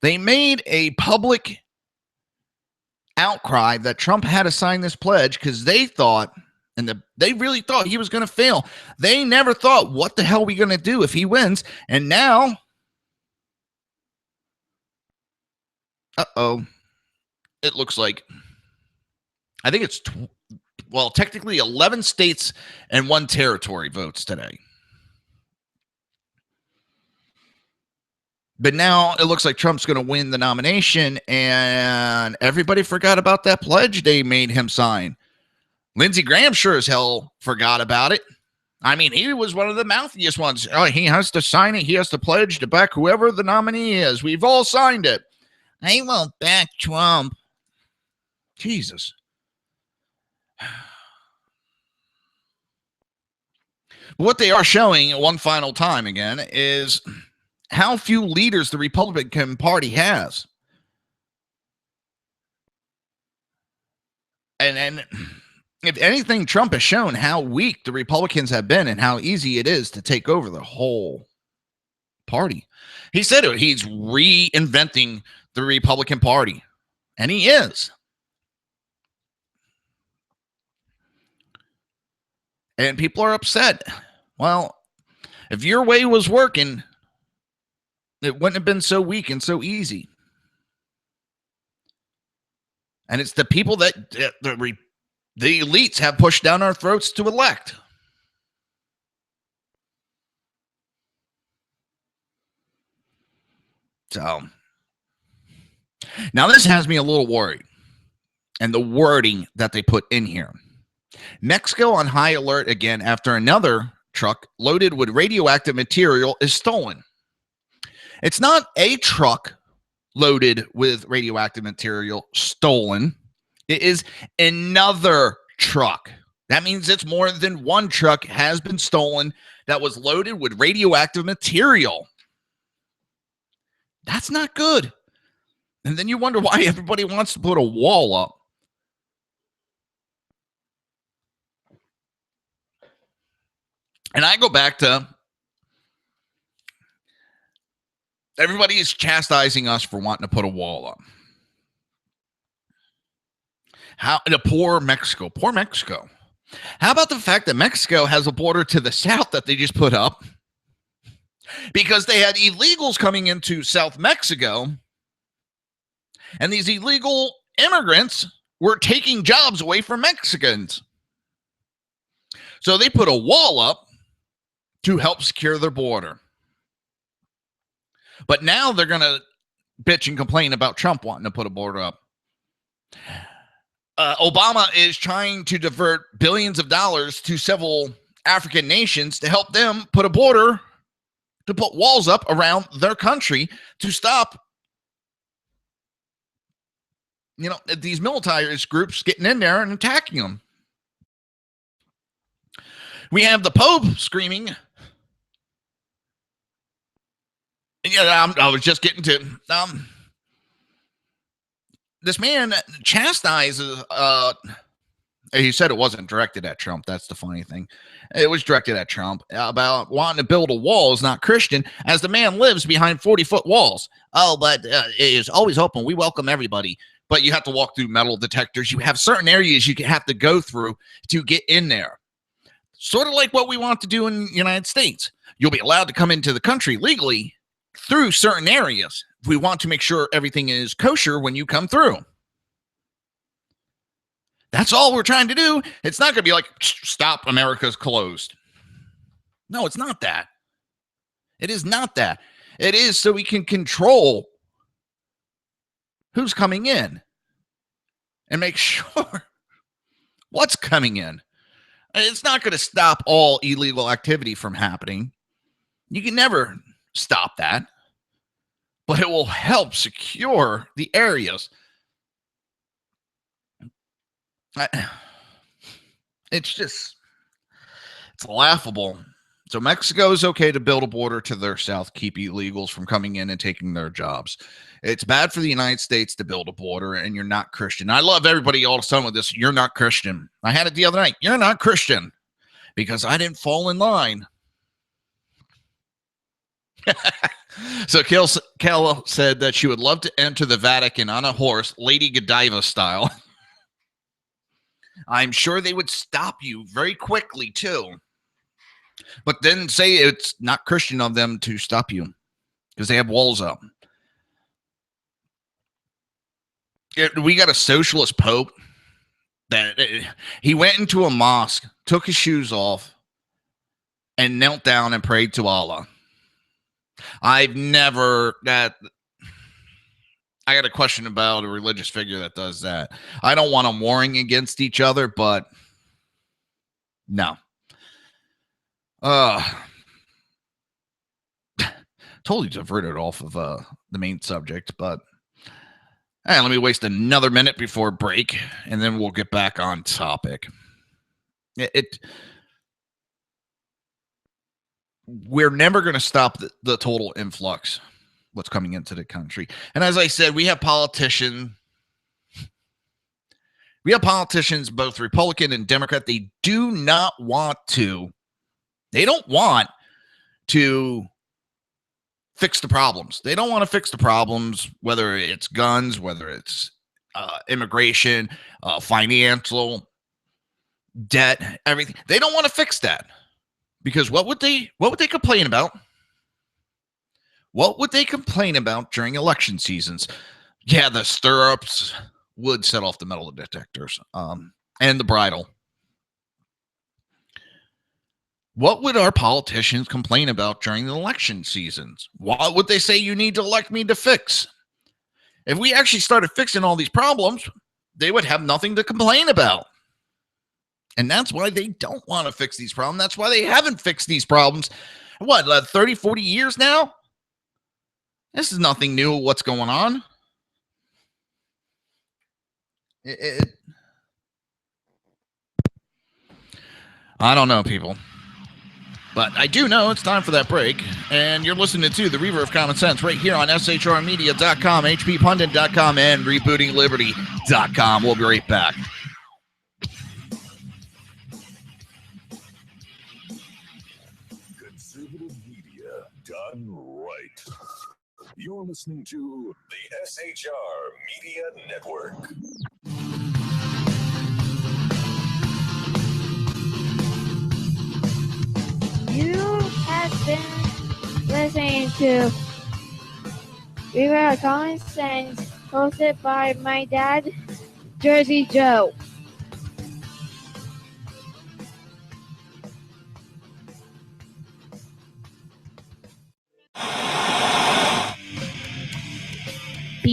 They made a public outcry that Trump had to sign this pledge because they thought, they really thought he was going to fail. They never thought, what the hell are we going to do if he wins? And now, it looks like, I think it's, technically 11 states and 1 territory votes today. But now it looks like Trump's going to win the nomination, and everybody forgot about that pledge they made him sign. Lindsey Graham sure as hell forgot about it. I mean, he was one of the mouthiest ones. Oh, he has to sign it. He has to pledge to back whoever the nominee is. We've all signed it. I won't back Trump. Jesus. What they are showing one final time again is how few leaders the Republican Party has. And if anything, Trump has shown how weak the Republicans have been and how easy it is to take over the whole party. He said it, he's reinventing the Republican Party, and he is. And people are upset. Well, if your way was working, it wouldn't have been so weak and so easy. And it's the people that the elites have pushed down our throats to elect. So, now this has me a little worried. And the wording that they put in here. Mexico on high alert again after another truck loaded with radioactive material is stolen. It's not a truck loaded with radioactive material stolen. It is another truck. That means it's more than one truck has been stolen that was loaded with radioactive material. That's not good. And then you wonder why everybody wants to put a wall up. And I go back to everybody is chastising us for wanting to put a wall up. How the poor Mexico. How about the fact that Mexico has a border to the south that they just put up because they had illegals coming into South Mexico, and these illegal immigrants were taking jobs away from Mexicans. So they put a wall up to help secure their border. But now they're going to bitch and complain about Trump wanting to put a border up. Obama is trying to divert billions of dollars to several African nations to help them put a border, to put walls up around their country to stop, these militarist groups getting in there and attacking them. We have the Pope screaming. I was just getting to this man chastises. He said it wasn't directed at Trump. That's the funny thing. It was directed at Trump about wanting to build a wall is not Christian, as the man lives behind 40-foot walls. Oh, but it is always open. We welcome everybody. But you have to walk through metal detectors. You have certain areas you have to go through to get in there. Sort of like what we want to do in the United States. You'll be allowed to come into the country legally through certain areas. We want to make sure everything is kosher when you come through. That's all we're trying to do. It's not going to be like, stop, America's closed. No, it's not that. It is not that. It is so we can control who's coming in and make sure what's coming in. It's not going to stop all illegal activity from happening. You can never stop that. But it will help secure the areas. It's laughable. So Mexico is okay to build a border to their south, keep illegals from coming in and taking their jobs. It's bad for the United States to build a border, and you're not Christian. I love everybody all of a sudden with this, you're not Christian. I had it the other night. You're not Christian because I didn't fall in line. So Kel said that she would love to enter the Vatican on a horse, Lady Godiva style. I'm sure they would stop you very quickly, too. But then say it's not Christian of them to stop you because they have walls up. We got a socialist pope that he went into a mosque, took his shoes off, and knelt down and prayed to Allah. I got a question about a religious figure that does that. I don't want them warring against each other, but no. Totally diverted off of the main subject, but let me waste another minute before break, and then we'll get back on topic. We're never going to stop the total influx, what's coming into the country. And as I said, we have politicians, both Republican and Democrat. They don't want to fix the problems. They don't want to fix the problems, whether it's guns, whether it's immigration, financial debt, everything. They don't want to fix that. Because what would they complain about? What would they complain about during election seasons? Yeah, the stirrups would set off the metal detectors, and the bridle. What would our politicians complain about during the election seasons? What would they say you need to elect me to fix? If we actually started fixing all these problems, they would have nothing to complain about. And that's why they don't want to fix these problems. That's why they haven't fixed these problems. 30, 40 years now? This is nothing new what's going on. I don't know, people. But I do know it's time for that break. And you're listening to the Reaver of Common Sense right here on shrmedia.com, hppundit.com, and rebootingliberty.com. We'll be right back. Done right. You're listening to the SHR Media Network. You have been listening to Reaver of Common Sense, hosted by my dad, Jersey Joe.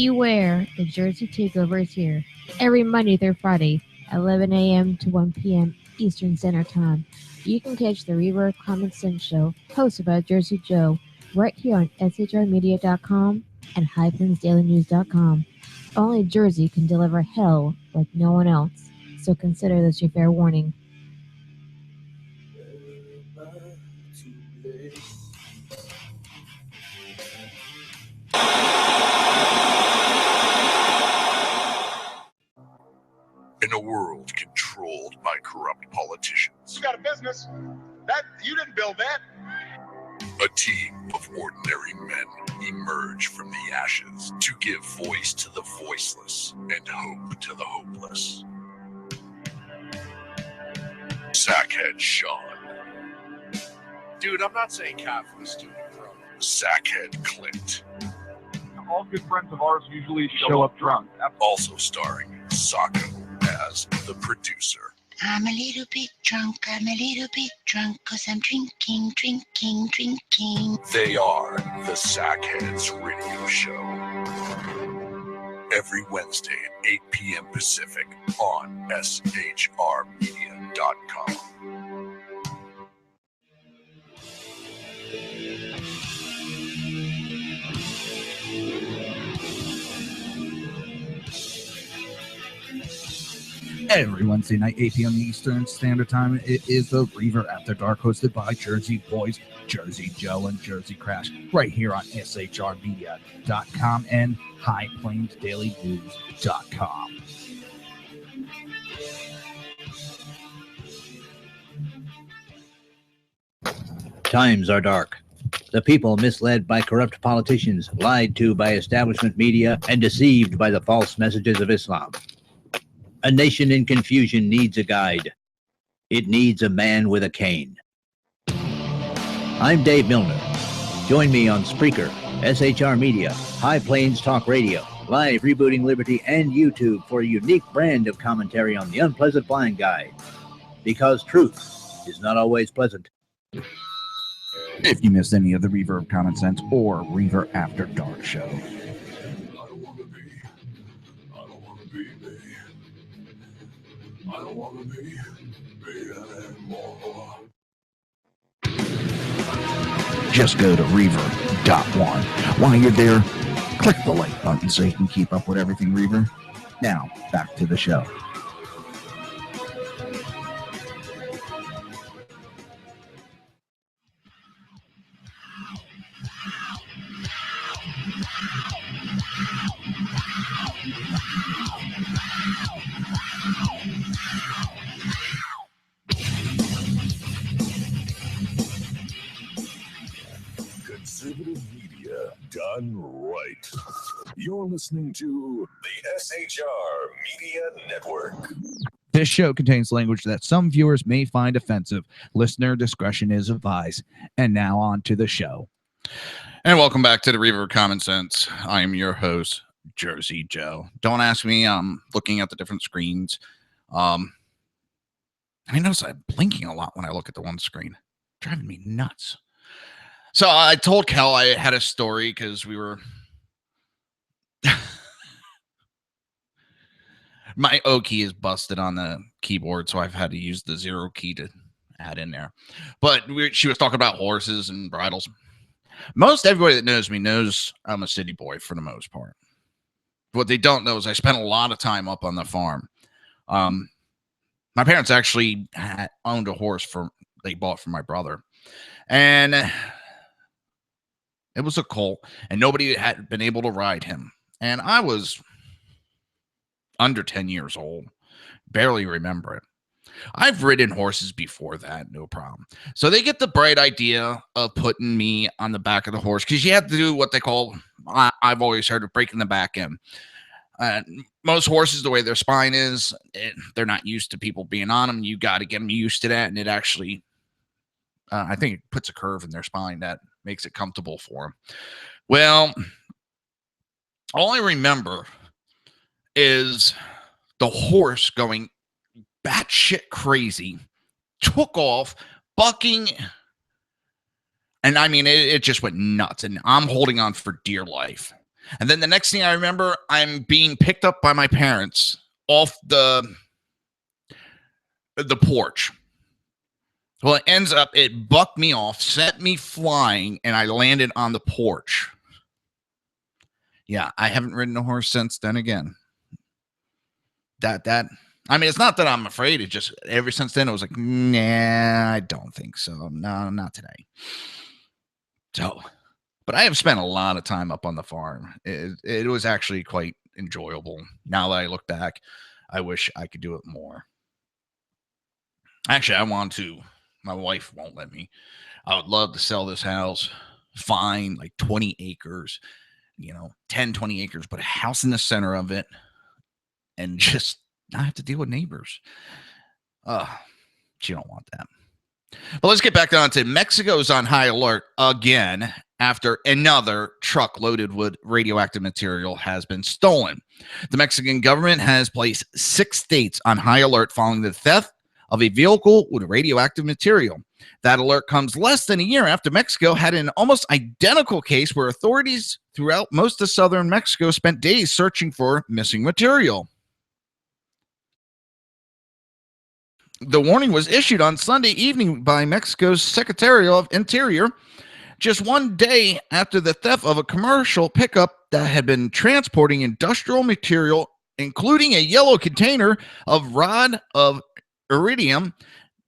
Beware, the Jersey Takeover is here. Every Monday through Friday, 11 a.m. to 1 p.m. Eastern Standard Time. You can catch the Reaver Common Sense Show, hosted by Jersey Joe, right here on shrmedia.com and highlandsdailynews.com. Only Jersey can deliver hell like no one else, so consider this your fair warning. In a world controlled by corrupt politicians, You got a business. That you didn't build that. a team of ordinary men emerge from the ashes to give voice to the voiceless and hope to the hopeless. Sackhead Sean, Dude, I'm not saying cat for the stupid bro. Sackhead Clint, All good friends of ours usually show up drunk. also starring Sacco as the producer. I'm a little bit drunk, I'm a little bit drunk, 'cause I'm drinking, drinking, drinking. They are the Sackheads Radio Show. Every Wednesday at 8 p.m. Pacific on shrmedia.com. Every Wednesday night, 8 p.m. Eastern Standard Time, it is the Reaver After Dark, hosted by Jersey Boys, Jersey Joe, and Jersey Crash, right here on shrmedia.com and highlandsdailynews.com. Times are dark. The people misled by corrupt politicians, lied to by establishment media, and deceived by the false messages of Islam. A nation in confusion needs a guide. It needs a man with a cane. I'm Dave Milner. Join me on Spreaker, SHR Media, High Plains Talk Radio, Live Rebooting Liberty, and YouTube for a unique brand of commentary on the unpleasant blind guide. Because truth is not always pleasant. If you missed any of the Reaver of Common Sense or Reaver After Dark show, I don't want to be anymore. just go to Reaver.one. While you're there, click the like button so you can keep up with everything Reaver. Now, back to the show. Conservative media done right. You're listening to the SHR Media Network. This show contains language that some viewers may find offensive. Listener discretion is advised. And now on to the show. And welcome back to the Reaver of Common Sense. I am your host, Jersey Joe. Don't ask me. I'm looking at the different screens. I notice I'm blinking a lot when I look at the one screen. Driving me nuts. So I told Kel I had a story because we were... My O key is busted on the keyboard, so I've had to use the 0 key to add in there. But she was talking about horses and bridles. Most everybody that knows me knows I'm a city boy for the most part. What they don't know is I spent a lot of time up on the farm. My parents actually owned a horse they bought from my brother. And it was a colt, and nobody had been able to ride him. And I was under 10 years old, barely remember it. I've ridden horses before that, no problem. So they get the bright idea of putting me on the back of the horse because you have to do what they call, I've always heard of breaking the back end. Most horses, the way their spine is, they're not used to people being on them. You got to get them used to that, and it actually, I think it puts a curve in their spine that makes it comfortable for them. Well, all I remember is the horse going batshit crazy, took off, bucking, and I mean, it just went nuts, and I'm holding on for dear life. And then the next thing I remember, I'm being picked up by my parents off the porch. Well, it ends up, it bucked me off, sent me flying, and I landed on the porch. Yeah, I haven't ridden a horse since then again. I mean, it's not that I'm afraid. It just, ever since then, it was like, nah, I don't think so. No, not today. So, but I have spent a lot of time up on the farm. It was actually quite enjoyable. Now that I look back, I wish I could do it more. Actually, I want to. My wife won't let me. I would love to sell this house, find like 20 acres, 10, 20 acres, put a house in the center of it, and just not have to deal with neighbors. She don't want that. But let's get back on to Mexico's on high alert again after another truck loaded with radioactive material has been stolen. The Mexican government has placed 6 states on high alert following the theft of a vehicle with radioactive material. That alert comes less than a year after Mexico had an almost identical case where authorities throughout most of southern Mexico spent days searching for missing material. The warning was issued on Sunday evening by Mexico's Secretary of Interior, just one day after the theft of a commercial pickup that had been transporting industrial material, including a yellow container of rod of iridium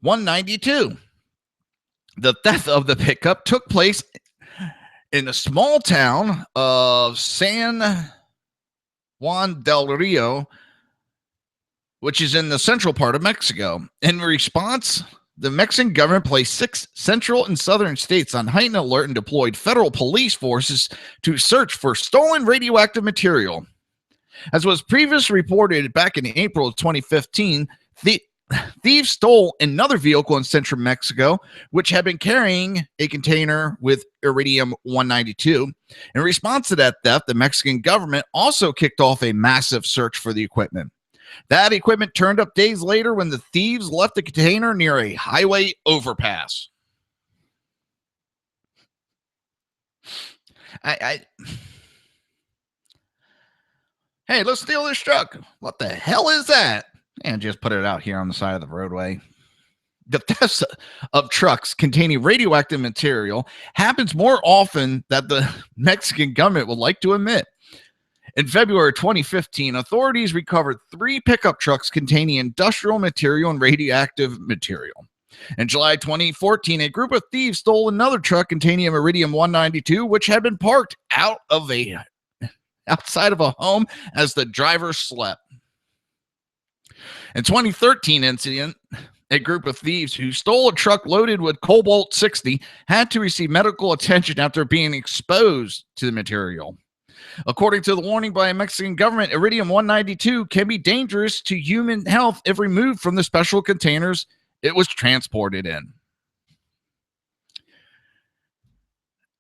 192. The theft of the pickup took place in the small town of San Juan del Rio, which is in the central part of Mexico. In response, the Mexican government placed 6 central and southern states on heightened alert and deployed federal police forces to search for stolen radioactive material. As was previously reported back in April of 2015, thieves stole another vehicle in central Mexico, which had been carrying a container with iridium 192. In response to that theft, the Mexican government also kicked off a massive search for the equipment. That equipment turned up days later when the thieves left the container near a highway overpass. Hey, let's steal this truck. What the hell is that? And just put it out here on the side of the roadway. The theft of trucks containing radioactive material happens more often than the Mexican government would like to admit. In February 2015, authorities recovered 3 pickup trucks containing industrial material and radioactive material. In July 2014, a group of thieves stole another truck containing iridium 192, which had been parked outside of a home as the driver slept. In 2013 incident, a group of thieves who stole a truck loaded with cobalt 60 had to receive medical attention after being exposed to the material. According to the warning by a Mexican government, iridium 192 can be dangerous to human health if removed from the special containers it was transported in.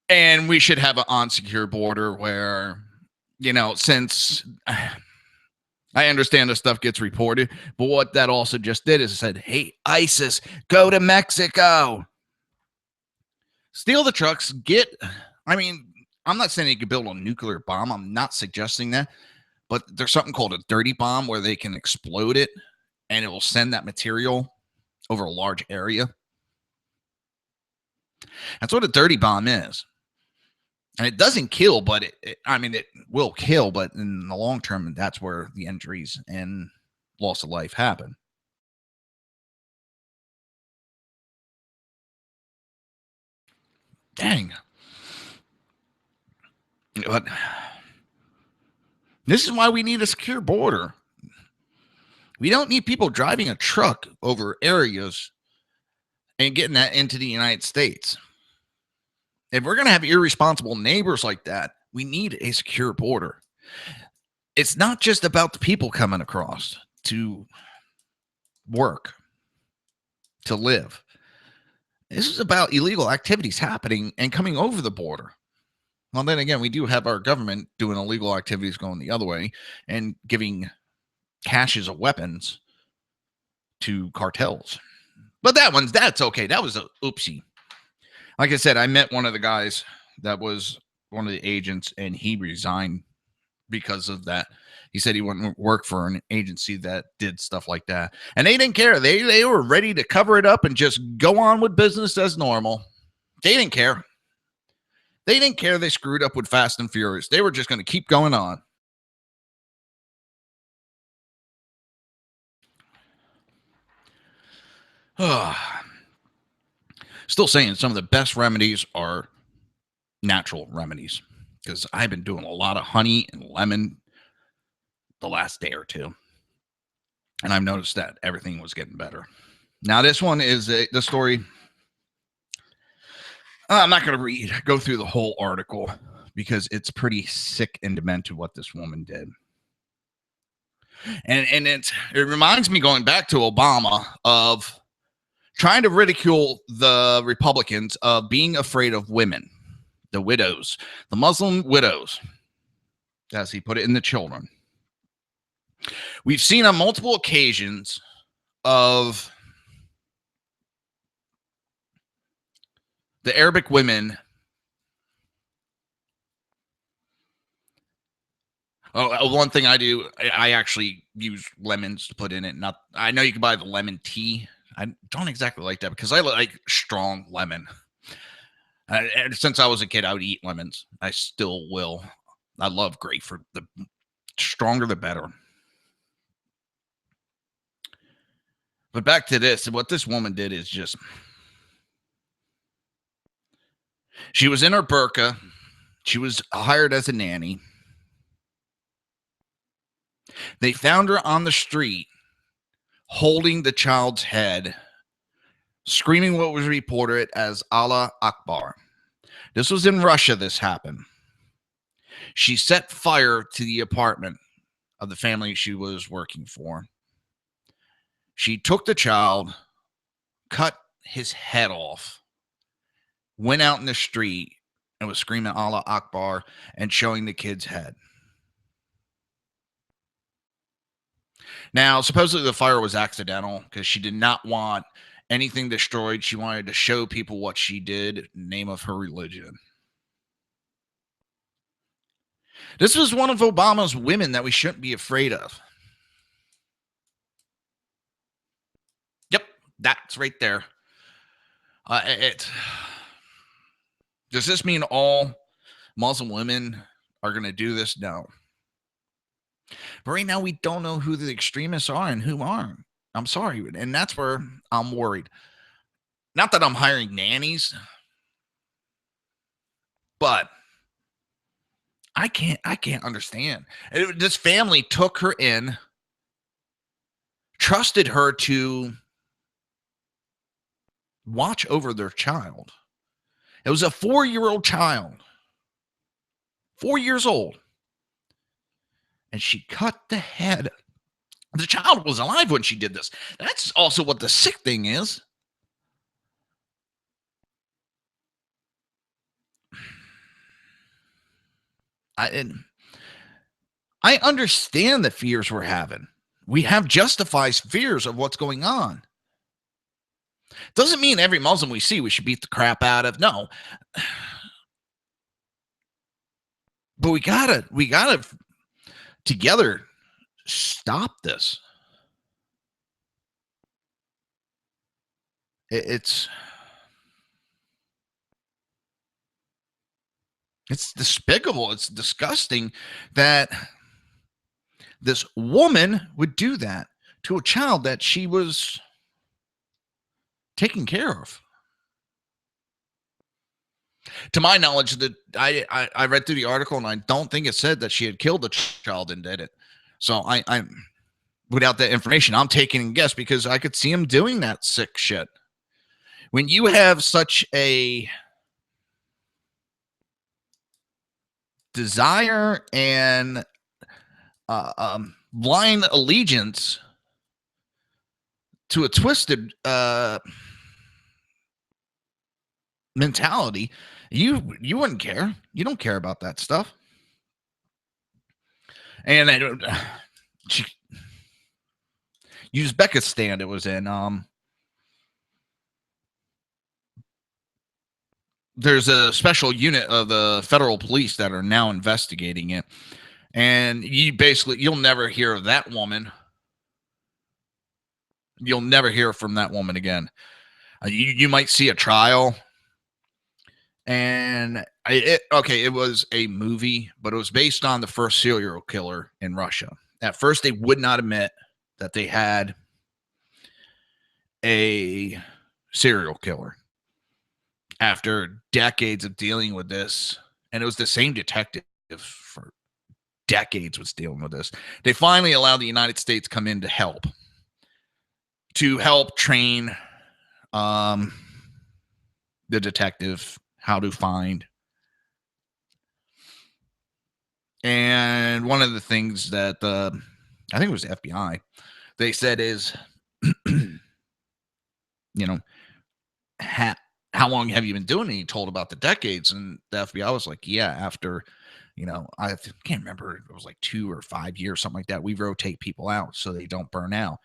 And we should have an unsecure border where, since I understand this stuff gets reported, but what that also just did is it said, hey, ISIS, go to Mexico. Steal the trucks, I'm not saying you could build a nuclear bomb. I'm not suggesting that. But there's something called a dirty bomb where they can explode it and it will send that material over a large area. That's what a dirty bomb is. And it doesn't kill, but it will kill. But in the long term, that's where the injuries and loss of life happen. Dang. But this is why we need a secure border. We don't need people driving a truck over areas and getting that into the United States. If we're going to have irresponsible neighbors like that, we need a secure border. It's not just about the people coming across to work, to live. This is about illegal activities happening and coming over the border. Well, then again, we do have our government doing illegal activities going the other way and giving caches of weapons to cartels. But that's okay. That was a oopsie. Like I said, I met one of the guys that was one of the agents, and he resigned because of that. He said he wouldn't work for an agency that did stuff like that. And they didn't care. They were ready to cover it up and just go on with business as normal. They didn't care. They didn't care they screwed up with Fast and Furious. They were just going to keep going on. Still saying some of the best remedies are natural remedies, because I've been doing a lot of honey and lemon the last day or two, and I've noticed that everything was getting better. Now this one is the story. I'm not going to go through the whole article because it's pretty sick and demented what this woman did. And it reminds me, going back to Obama, of trying to ridicule the Republicans of being afraid of women, the widows, the Muslim widows, as he put it, in the children. We've seen on multiple occasions of the Arabic women. Oh, one thing I do, I actually use lemons to put in it. I know you can buy the lemon tea. I don't exactly like that because I like strong lemon. And since I was a kid, I would eat lemons. I still will. I love grapefruit. The stronger, the better. But back to this. What this woman did is just... She was in her burqa. She was hired as a nanny. They found her on the street holding the child's head, screaming what was reported as Allah Akbar. This was in Russia, this happened. She set fire to the apartment of the family she was working for. She took the child, cut his head off, went out in the street, and was screaming Allah Akbar and showing the kid's head. Now, supposedly the fire was accidental because she did not want anything destroyed. She wanted to show people what she did in the name of her religion. This was one of Obama's women that we shouldn't be afraid of. Yep, that's right there. Does this mean all Muslim women are going to do this? No. But right now, we don't know who the extremists are and who aren't. I'm sorry. And that's where I'm worried. Not that I'm hiring nannies, but I can't understand. This family took her in, trusted her to watch over their child. It was a 4-year-old child. 4 years old. And she cut the head. The child was alive when she did this. That's also what the sick thing is. I understand the fears we're having. We have justified fears of what's going on. Doesn't mean every Muslim we see we should beat the crap out of. No. But we gotta together stop this. It's despicable. It's disgusting that this woman would do that to a child that she was taking care of. To my knowledge, that I read through the article, and I don't think it said that she had killed the child and did it. So I'm without that information, I'm taking a guess because I could see him doing that sick shit. When you have such a desire and blind allegiance to a twisted mentality, you wouldn't care. You don't care about that stuff. And Uzbekistan it was in. There's a special unit of the federal police that are now investigating it. And you'll never hear of that woman. You'll never hear from that woman again. You might see a trial. And it was a movie, but it was based on the first serial killer in Russia. At first, they would not admit that they had a serial killer. After decades of dealing with this, and it was the same detective for decades was dealing with this, they finally allowed the United States come in to help train the detective how to find. And one of the things that I think it was the FBI, they said is, how long have you been doing it? And he told about the decades. And the FBI was like, yeah, after, I can't remember. It was like 2 or 5 years, something like that. We rotate people out so they don't burn out.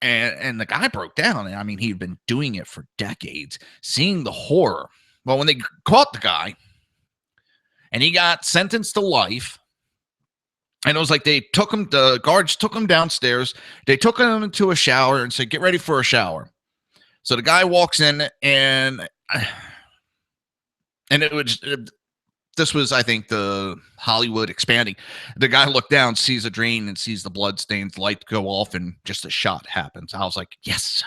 And the guy broke down. I mean, he'd been doing it for decades, seeing the horror. Well, when they caught the guy and he got sentenced to life, and it was like the guards took him downstairs. They took him into a shower and said, get ready for a shower. So the guy walks in and this was, I think, the Hollywood expanding. The guy looked down, sees a drain and sees the blood stains, light go off, and just a shot happens. I was like, yes.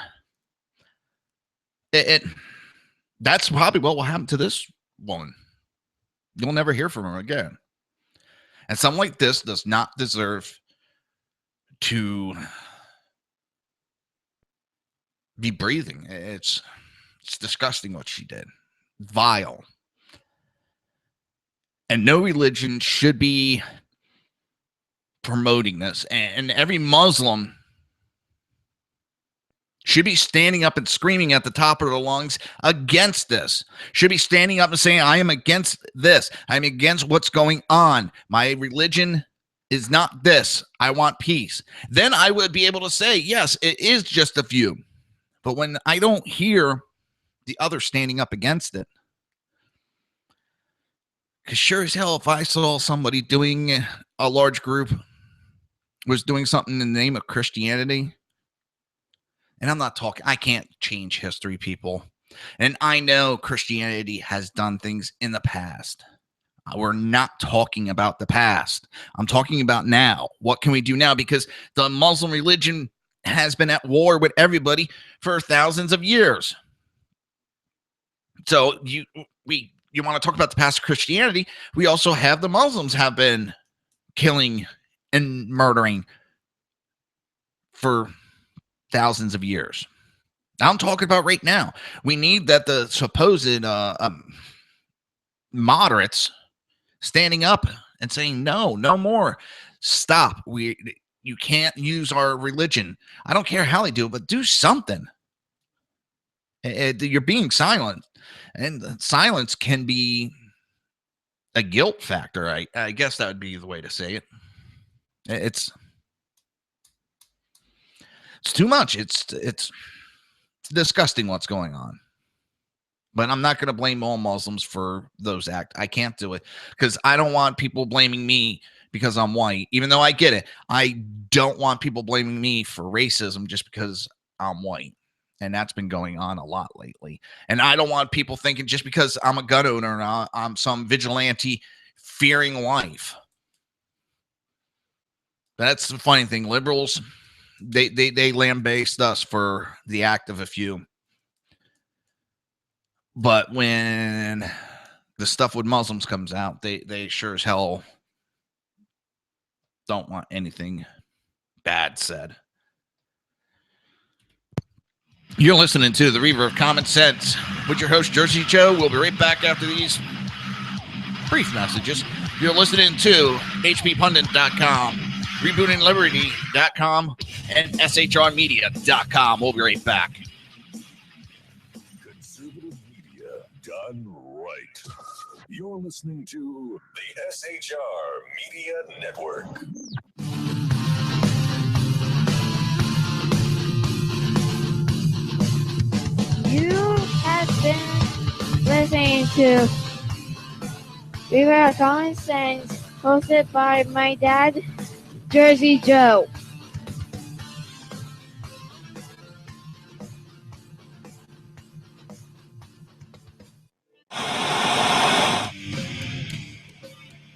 That's probably what will happen to this woman. You'll never hear from her again. And something like this does not deserve to be breathing. It's disgusting what she did. Vile. And no religion should be promoting this. And every Muslim should be standing up and screaming at the top of their lungs against this. Should be standing up and saying, I am against this. I'm against what's going on. My religion is not this. I want peace. Then I would be able to say, yes, it is just a few. But when I don't hear the other standing up against it, because sure as hell, if I saw somebody doing a large group was doing something in the name of Christianity, and I'm not talking, I can't change history, people. And I know Christianity has done things in the past. We're not talking about the past. I'm talking about now. What can we do now? Because the Muslim religion has been at war with everybody for thousands of years. So you want to talk about the past of Christianity? We also have the Muslims have been killing and murdering for thousands of years. I'm talking about right now. We need that the supposed moderates standing up and saying, no more. Stop. You can't use our religion. I don't care how they do it, but do something. You're being silent. And silence can be a guilt factor. I guess that would be the way to say it. It's too much. It's disgusting what's going on. But I'm not going to blame all Muslims for those acts. I can't do it because I don't want people blaming me because I'm white, even though I get it. I don't want people blaming me for racism just because I'm white. And that's been going on a lot lately. And I don't want people thinking just because I'm a gun owner and I'm some vigilante fearing life. That's the funny thing. Liberals, they lambaste us for the act of a few. But when the stuff with Muslims comes out, they sure as hell don't want anything bad said. You're listening to the Reaver of Common Sense with your host, Jersey Joe. We'll be right back after these brief messages. You're listening to hppundit.com, rebootingliberty.com, and shrmedia.com. We'll be right back. Conservative media done right. You're listening to the SHR Media Network. You have been listening to Reaver of Common Sense Hosted by my dad, Jersey Joe.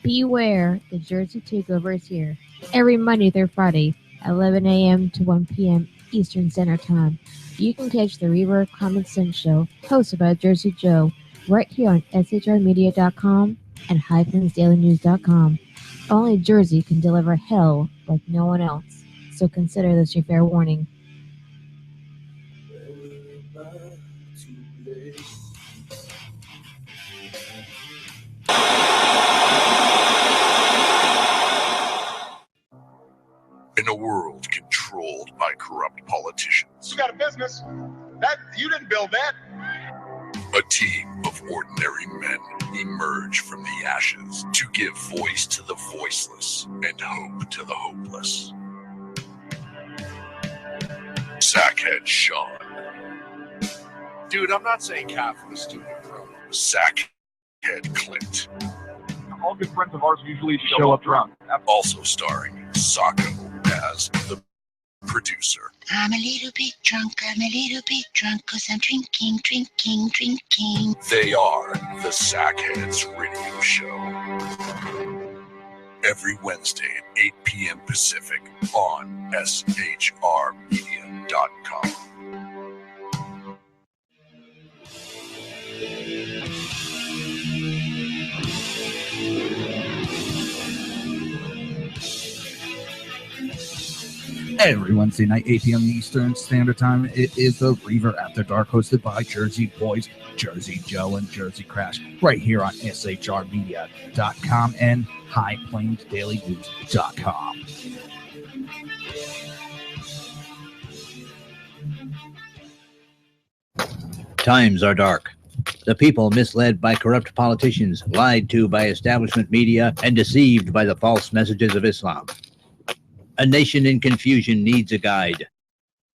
Beware, the Jersey Takeover is here. Every Monday through Friday, 11 a.m. to 1 p.m. Eastern Standard Time. You can catch the Reaver Common Sense Show, hosted by Jersey Joe, right here on shrmedia.com and highplansdailynews.com. Only Jersey can deliver hell like no one else, so consider this your fair warning. In a world controlled by corrupt politicians, You got a business. That you didn't build that. a team of ordinary men emerge from the ashes to give voice to the voiceless and hope to the hopeless. Sackhead Sean, Dude, I'm not saying half of the stupid bro. Sackhead Clint, All good friends of ours usually show up drunk. also starring Sacco as the producer. I'm a little bit drunk, cause I'm drinking, drinking, drinking. They are the Sackheads Radio Show. Every Wednesday at 8 p.m. Pacific on shrmedia.com. Every Wednesday night, 8 p.m. Eastern Standard Time, it is the Reaver After Dark, hosted by Jersey Boys, Jersey Joe, and Jersey Crash, right here on shrmedia.com and highplansdailynews.com. Times are dark. The people misled by corrupt politicians, lied to by establishment media, and deceived by the false messages of Islam. A nation in confusion needs a guide.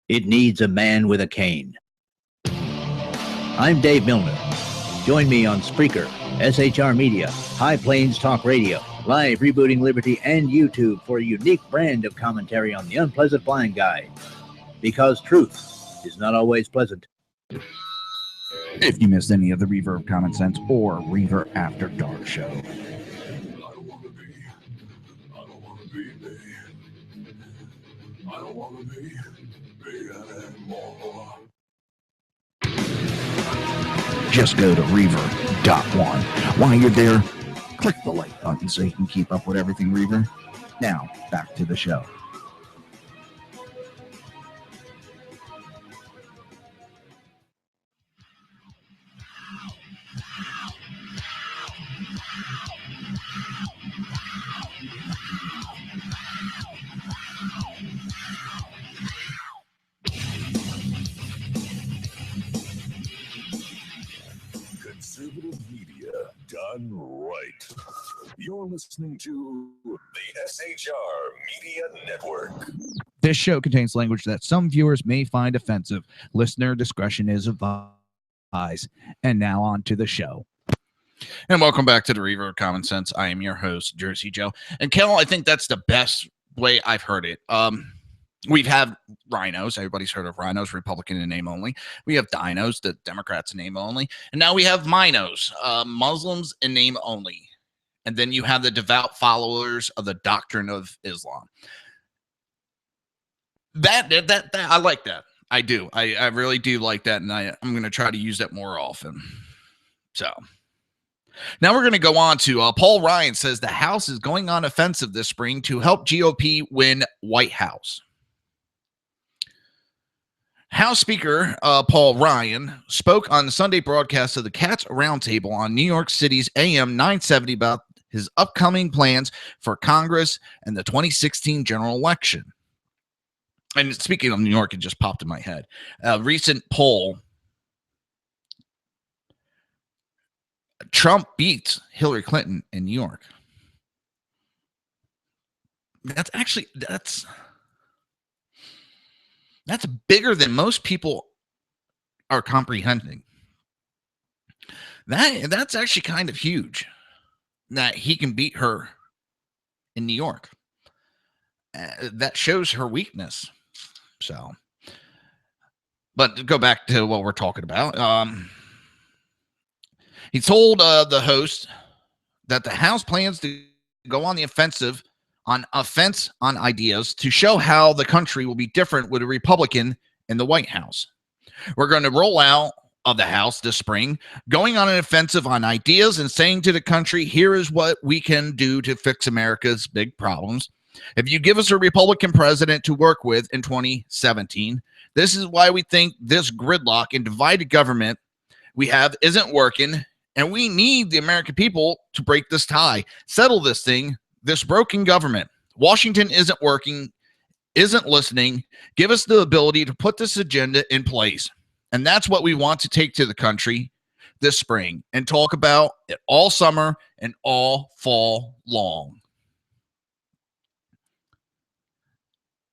It needs a man with a cane. I'm Dave Milner. Join me on Spreaker, SHR Media, High Plains Talk Radio, Live Rebooting Liberty, and YouTube for a unique brand of commentary on the unpleasant blind guy. Because truth is not always pleasant. If you missed any of the Reaver of Common Sense or Reaver After Dark show, just go to Reaver.one. While you're there, click the like button so you can keep up with everything Reaver. Now, back to the show. Conservative media done right. You're listening to the SHR Media Network. This show contains language that some viewers may find offensive. Listener discretion is advised. And now on to the show. And welcome back to the Reaver of Common Sense. I am your host, Jersey Joe. And Kel, I think that's the best way I've heard it. We've had rhinos. Everybody's heard of rhinos, Republican in name only. We have dinos, the Democrats in name only. And now we have minos, Muslims in name only. And then you have the devout followers of the doctrine of Islam. That I like that. I do. I really do like that. And I'm going to try to use that more often. So now we're going to go on to Paul Ryan says the House is going on offensive this spring to help GOP win White House. House Speaker Paul Ryan spoke on the Sunday broadcast of the Cats Roundtable on New York City's AM 970 about his upcoming plans for Congress and the 2016 general election. And speaking of New York, it just popped in my head. A recent poll, Trump beats Hillary Clinton in New York. That's bigger than most people are comprehending. That's actually kind of huge that he can beat her in New York. That shows her weakness. So, but to go back to what we're talking about, he told the host that the House plans to go on the offensive on ideas to show how the country will be different with a Republican in the White House. We're going to roll out of the House this spring, going on an offensive on ideas and saying to the country, here is what we can do to fix America's big problems. If you give us a Republican president to work with in 2017, this is why we think this gridlock and divided government we have isn't working, and we need the American people to break this tie, settle this thing, this broken government. Washington isn't working, isn't listening. Give us the ability to put this agenda in place. And that's what we want to take to the country this spring and talk about it all summer and all fall long.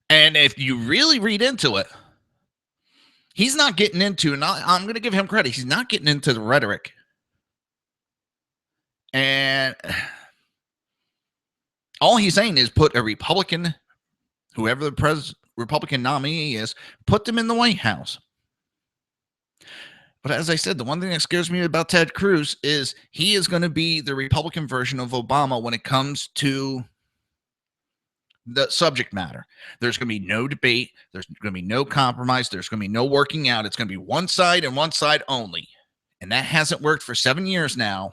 And if you really read into it, he's not getting into, and I'm going to give him credit, he's not getting into the rhetoric. And all he's saying is put a Republican, whoever the Republican nominee is, put them in the White House. But as I said, the one thing that scares me about Ted Cruz is he is going to be the Republican version of Obama when it comes to the subject matter. There's going to be no debate. There's going to be no compromise. There's going to be no working out. It's going to be one side and one side only. And that hasn't worked for 7 years now.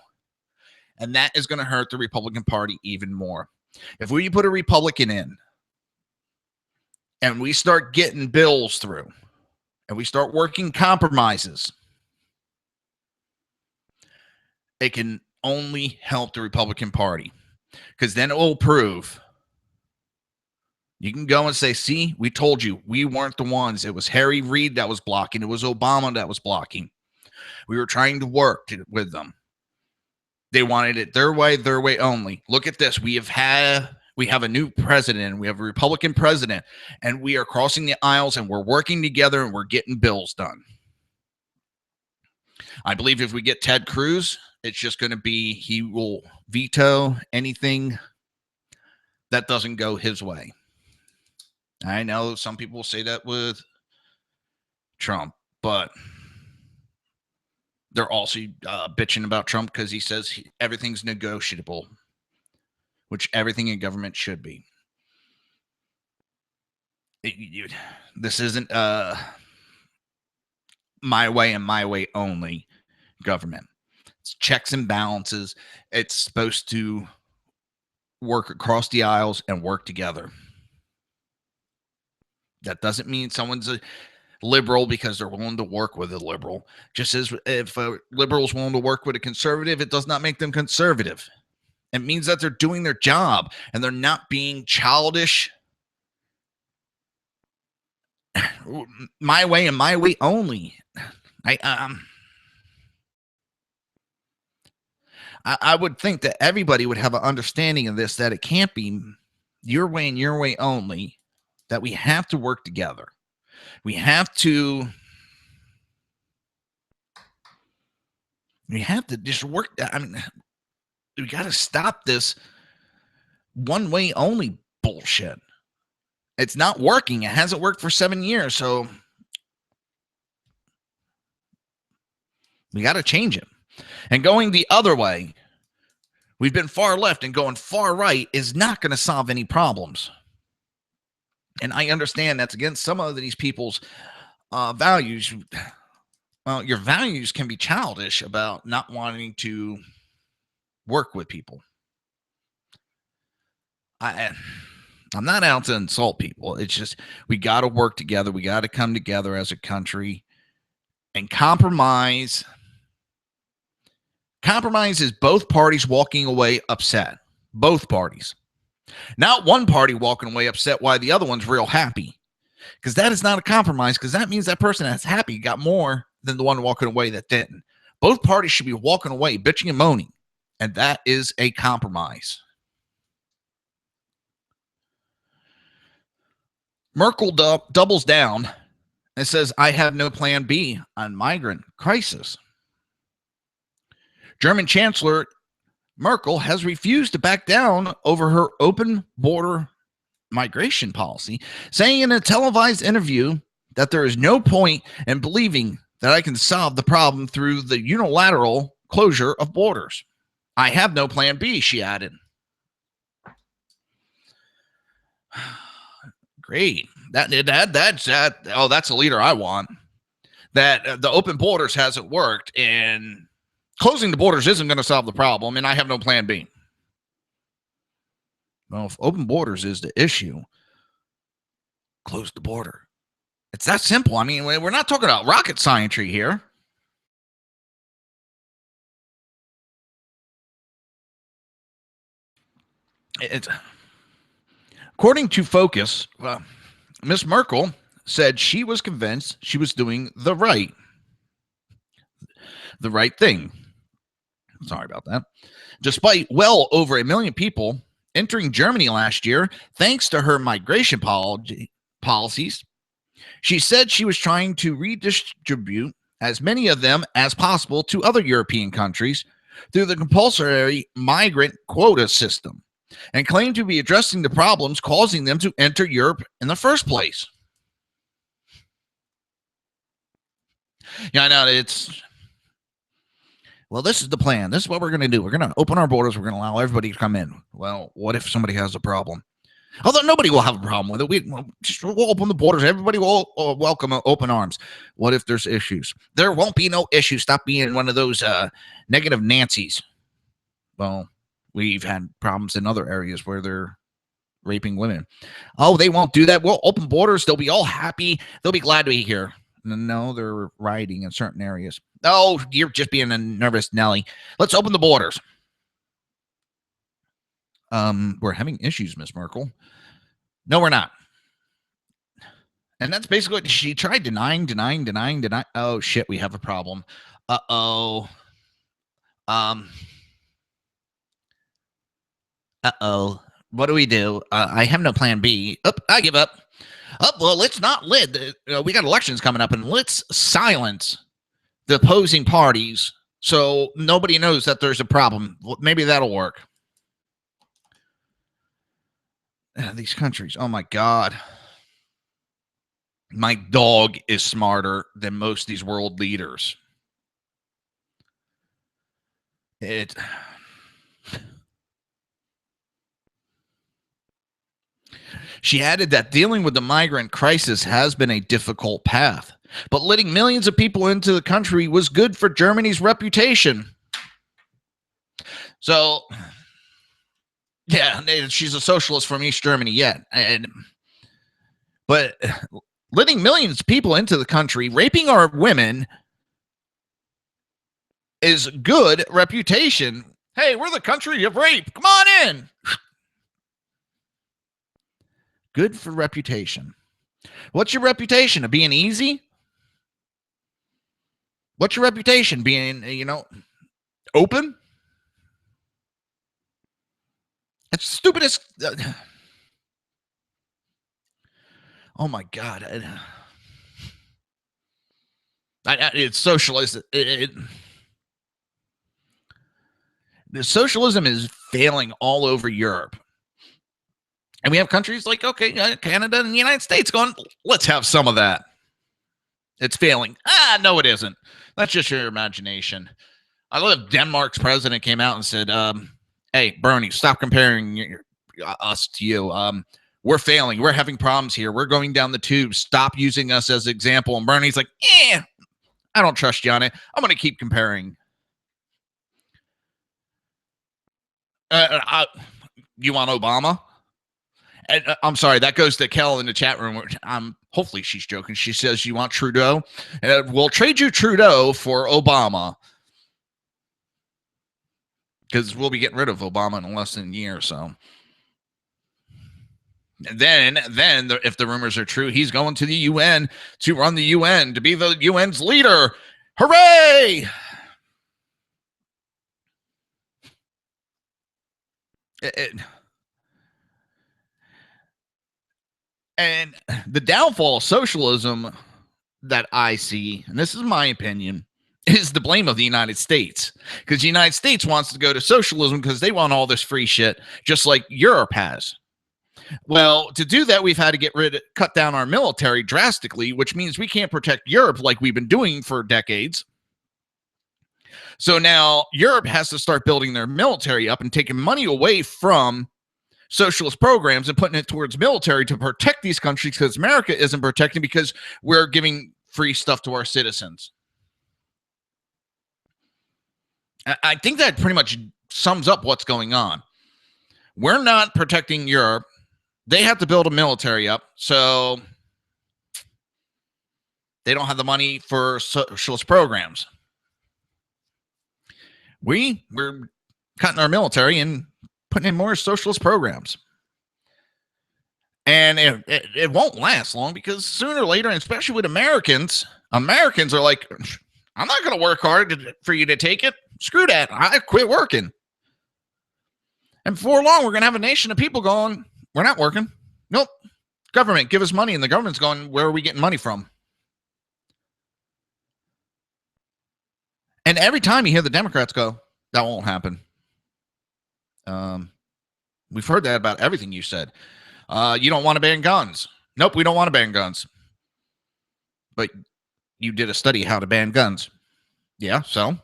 And that is going to hurt the Republican Party even more. If we put a Republican in and we start getting bills through and we start working compromises, it can only help the Republican Party, because then it will prove. You can go and say, see, we told you we weren't the ones. It was Harry Reid that was blocking. It was Obama that was blocking. We were trying to work with them. They wanted it their way only. Look at this. We have a new president. We have a Republican president, and we are crossing the aisles, and we're working together, and we're getting bills done. I believe if we get Ted Cruz, it's just going to be he will veto anything that doesn't go his way. I know some people will say that with Trump, but they're also bitching about Trump because he says everything's negotiable, which everything in government should be. This isn't my way and my way only government. It's checks and balances. It's supposed to work across the aisles and work together. That doesn't mean someone's a liberal because they're willing to work with a liberal. Just as if a liberal is willing to work with a conservative, it does not make them conservative. It means that they're doing their job and they're not being childish. My way and my way only. I would think that everybody would have an understanding of this, that it can't be your way and your way only, that we have to work together. We have to just work. I mean, we got to stop this one way only bullshit. It's not working. It hasn't worked for 7 years. So we got to change it. And going the other way, we've been far left, and going far right is not going to solve any problems. And I understand that's against some of these people's values. Well, your values can be childish about not wanting to work with people. I'm not out to insult people. It's just we got to work together. We got to come together as a country and compromise. Compromise is both parties walking away upset. Both parties. Not one party walking away upset while the other one's real happy. Because that is not a compromise, because that means that person that's happy got more than the one walking away that didn't. Both parties should be walking away, bitching and moaning. And that is a compromise. Merkel doubles down and says, I have no plan B on migrant crisis. German Chancellor Merkel has refused to back down over her open border migration policy, saying in a televised interview that there is no point in believing that I can solve the problem through the unilateral closure of borders. I have no plan B, she added. Great. That's a leader I want. That the open borders hasn't worked, and closing the borders isn't going to solve the problem, and I have no plan B. Well, if open borders is the issue, close the border. It's that simple. I mean, we're not talking about rocket science here. It's according to Focus, Miss Merkel said she was convinced she was doing the right thing. Sorry about that. Despite well over 1 million people entering Germany last year, thanks to her migration policies, she said she was trying to redistribute as many of them as possible to other European countries through the compulsory migrant quota system, and claimed to be addressing the problems causing them to enter Europe in the first place. Yeah, I know this is the plan. This is what we're going to do. We're going to open our borders. We're going to allow everybody to come in. Well, what if somebody has a problem? Although nobody will have a problem with it. We'll open the borders. Everybody will welcome open arms. What if there's issues? There won't be no issues. Stop being one of those negative Nancy's. Well, we've had problems in other areas where they're raping women. Oh, they won't do that. We'll open borders. They'll be all happy. They'll be glad to be here. No, they're rioting in certain areas. Oh, you're just being a nervous Nelly. Let's open the borders. We're having issues, Miss Merkel. No, we're not. And that's basically what she tried denying. Oh, shit, we have a problem. Uh-oh. What do we do? I have no plan B. I give up. Well, let's not we got elections coming up, and let's silence the opposing parties so nobody knows that there's a problem. Well, maybe that'll work. These countries, oh my God. My dog is smarter than most of these world leaders. She added that dealing with the migrant crisis has been a difficult path, but letting millions of people into the country was good for Germany's reputation. So, yeah, she's a socialist from East Germany, but letting millions of people into the country, raping our women, is good reputation. Hey, we're the country of rape. Come on in. Good for reputation. What's your reputation? Of being easy? What's your reputation? Being, open? It's the stupidest. Oh my God. It's socialist. The socialism is failing all over Europe. And we have countries like, Canada and the United States going, let's have some of that. It's failing. No, it isn't. That's just your imagination. I love Denmark's president came out and said, hey, Bernie, stop comparing us to you. We're failing. We're having problems here. We're going down the tube. Stop using us as an example. And Bernie's like, I don't trust you on it. I'm going to keep comparing. You want Obama? I'm sorry, that goes to Kel in the chat room. Hopefully she's joking. She says, you want Trudeau? We'll trade you Trudeau for Obama. Because we'll be getting rid of Obama in less than a year or so. And then if the rumors are true, he's going to the UN to run the UN, to be the UN's leader. Hooray! And the downfall of socialism that I see, and this is my opinion, is the blame of the United States, because the United States wants to go to socialism because they want all this free shit, just like Europe has. Well, to do that, we've had to cut down our military drastically, which means we can't protect Europe like we've been doing for decades. So now Europe has to start building their military up and taking money away from socialist programs and putting it towards military to protect these countries, because America isn't protecting because we're giving free stuff to our citizens. I think that pretty much sums up what's going on. We're not protecting Europe. They have to build a military up, so they don't have the money for socialist programs. We're cutting our military and putting in more socialist programs. And it won't last long, because sooner or later, and especially with Americans are like, I'm not going to work hard for you to take it. Screw that. I quit working. And before long, we're going to have a nation of people going, we're not working. Nope. Government, give us money. And the government's going, where are we getting money from? And every time you hear the Democrats go, that won't happen. We've heard that about everything you said. You don't want to ban guns. Nope, we don't want to ban guns. But you did a study how to ban guns. Yeah, so?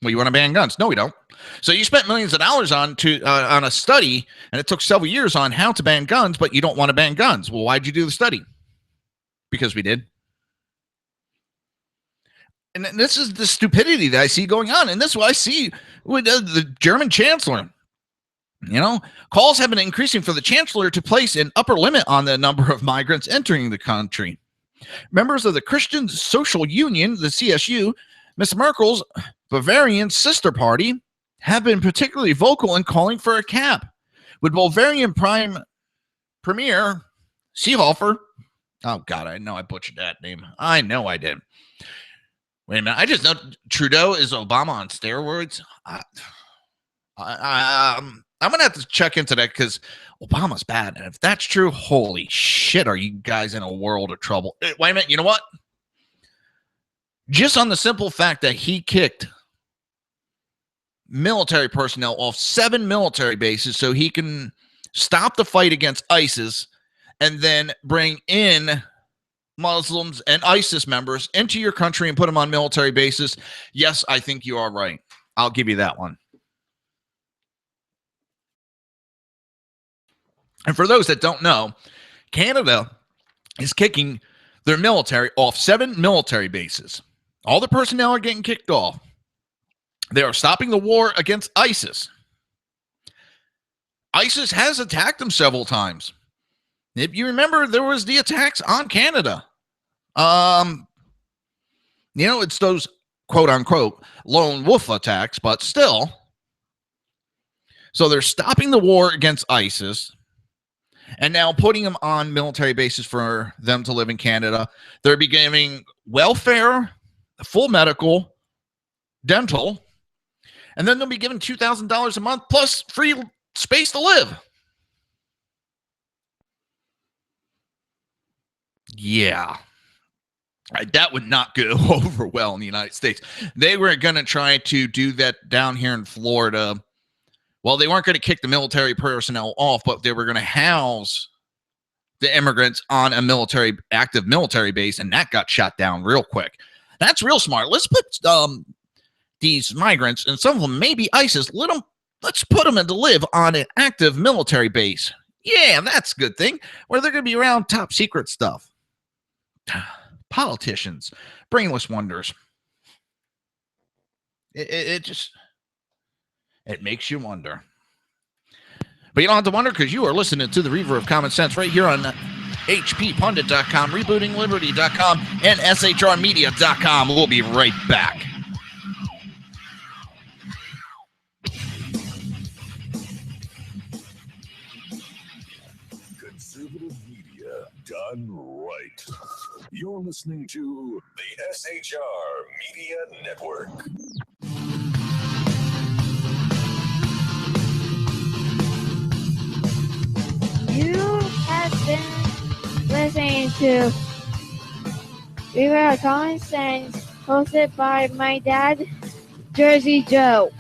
Well, you want to ban guns? No, we don't. So you spent millions of dollars on a study, and it took several years on how to ban guns, but you don't want to ban guns. Well, why'd you do the study? Because we did. And this is the stupidity that I see going on. And this is what I see with the German chancellor. You know, calls have been increasing for the chancellor to place an upper limit on the number of migrants entering the country. Members of the Christian Social Union, the CSU, Ms. Merkel's Bavarian sister party, have been particularly vocal in calling for a cap, with Bavarian Premier Seehofer. Oh, God, I know I butchered that name. I know I did. Wait a minute. I just know Trudeau is Obama on steroids. I'm going to have to check into that, because Obama's bad. And if that's true, holy shit, are you guys in a world of trouble? Wait a minute. You know what? Just on the simple fact that he kicked military personnel off 7 military bases so he can stop the fight against ISIS and then bring in Muslims and ISIS members into your country and put them on military bases. Yes, I think you are right. I'll give you that one. And for those that don't know, Canada is kicking their military off 7 military bases. All the personnel are getting kicked off. They are stopping the war against ISIS. ISIS has attacked them several times. If you remember, there was the attacks on Canada. It's those quote-unquote lone wolf attacks, but still. So they're stopping the war against ISIS and now putting them on military bases for them to live in Canada. They're giving welfare, full medical, dental, and then they'll be given $2,000 a month plus free space to live. Yeah. That would not go over well in the United States. They were going to try to do that down here in Florida. Well, they weren't going to kick the military personnel off, but they were going to house the immigrants on a active military base, and that got shot down real quick. That's real smart. Let's put these migrants, and some of them may be ISIS, let's put them to live on an active military base. Yeah, that's a good thing, where they're going to be around top secret stuff. Politicians, brainless wonders. It makes you wonder. But you don't have to wonder, because you are listening to the Reaver of Common Sense right here on hppundit.com, rebootingliberty.com, and shrmedia.com. We'll be right back. Conservative media done right. You're listening to the SHR Media Network. You have been listening to Reaver of Common Sense hosted by my dad, Jersey Joe.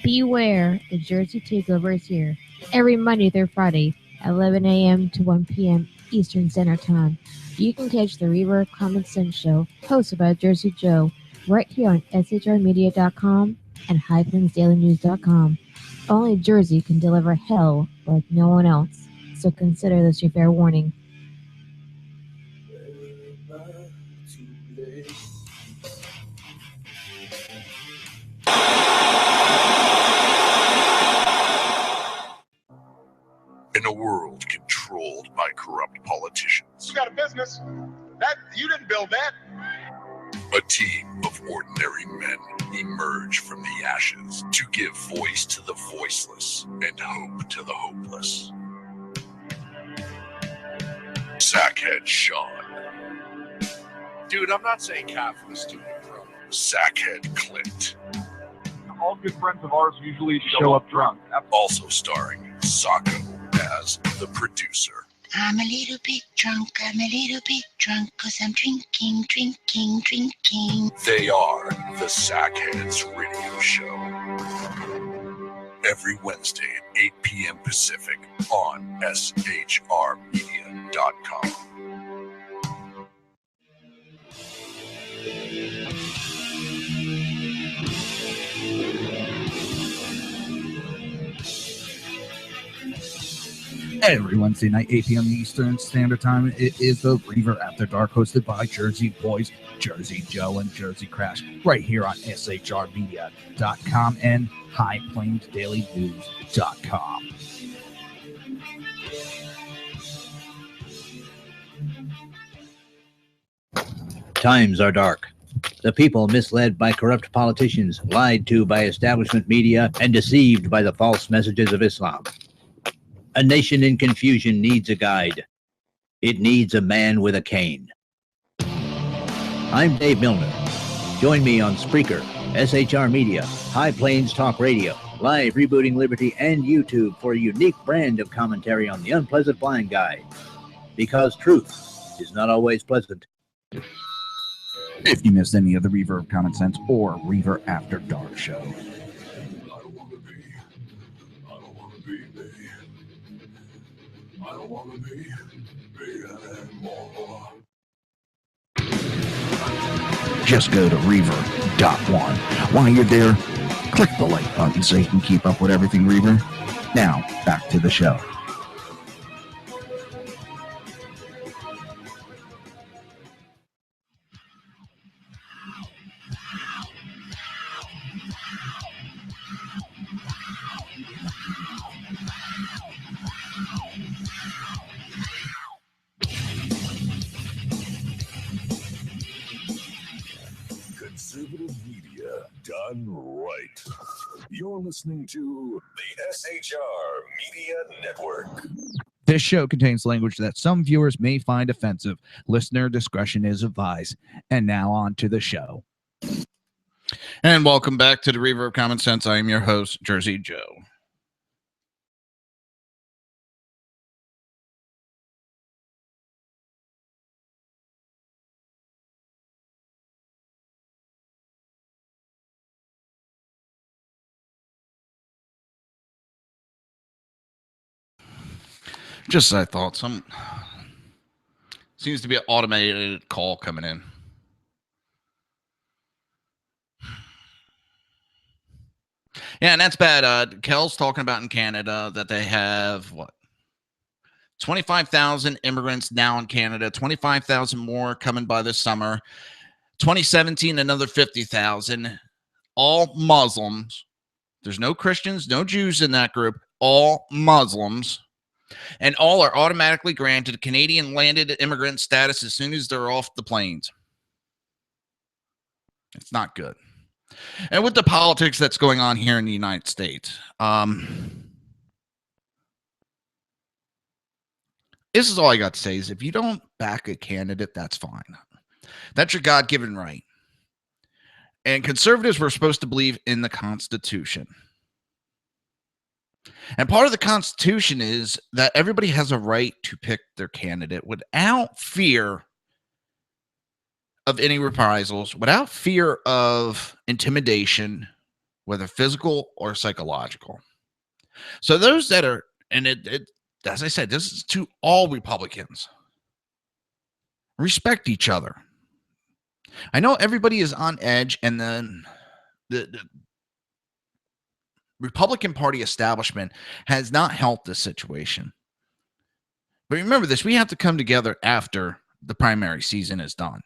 Beware, the Jersey Takeover is here. Every Monday through Friday, 11 a.m. to 1 p.m. Eastern Standard Time. You can catch the Reaver Common Sense Show, hosted by Jersey Joe, right here on shrmedia.com and highlandsdailynews.com. Only Jersey can deliver hell like no one else, so consider this your fair warning. In a world controlled by corrupt politicians, You got a business. That you didn't build that. a team of ordinary men emerge from the ashes to give voice to the voiceless and hope to the hopeless. Sackhead Sean, Dude, I'm not saying Kath was stupid, bro. Sackhead Clint, All good friends of ours usually show up drunk. also starring Sacco as the producer. I'm a little bit drunk, I'm a little bit drunk, 'cause I'm drinking, drinking, drinking. They are the Sackheads Radio Show. Every Wednesday at 8 p.m. Pacific on shrmedia.com. Every Wednesday night, 8 p.m. Eastern Standard Time, it is the Reaver After Dark, hosted by Jersey Boys, Jersey Joe, and Jersey Crash, right here on shrmedia.com and highplains.dailynews.com. Times are dark. The people misled by corrupt politicians, lied to by establishment media, and deceived by the false messages of Islam. A nation in confusion needs a guide. It needs a man with a cane. I'm Dave Milner. Join me on Spreaker, SHR Media, High Plains Talk Radio, Live Rebooting Liberty, and YouTube for a unique brand of commentary on the unpleasant blind guy. Because truth is not always pleasant. If you missed any of the Reaver of Common Sense or Reaver After Dark show, just go to Reaver.one. While you're there, click the like button so you can keep up with everything Reaver. Now, back to the show. Conservative media done right. You're listening to the SHR Media Network. This show contains language that some viewers may find offensive. Listener discretion is advised. And now on to the show. And welcome back to the Reaver of Common Sense. I am your host, Jersey Joe. Just as I thought, some seems to be an automated call coming in. Yeah, and that's bad. Kel's talking about in Canada that they have, 25,000 immigrants now in Canada, 25,000 more coming by this summer. 2017, another 50,000, all Muslims. There's no Christians, no Jews in that group, all Muslims. And all are automatically granted Canadian landed immigrant status as soon as they're off the planes. It's not good. And with the politics that's going on here in the United States, this is all I got to say is if you don't back a candidate, that's fine. That's your God-given right. And conservatives were supposed to believe in the Constitution. And part of the Constitution is that everybody has a right to pick their candidate without fear of any reprisals, without fear of intimidation, whether physical or psychological. So those that are, and as I said, this is to all Republicans. Respect each other. I know everybody is on edge, and then the Republican Party establishment has not helped this situation. But remember this, we have to come together after the primary season is done.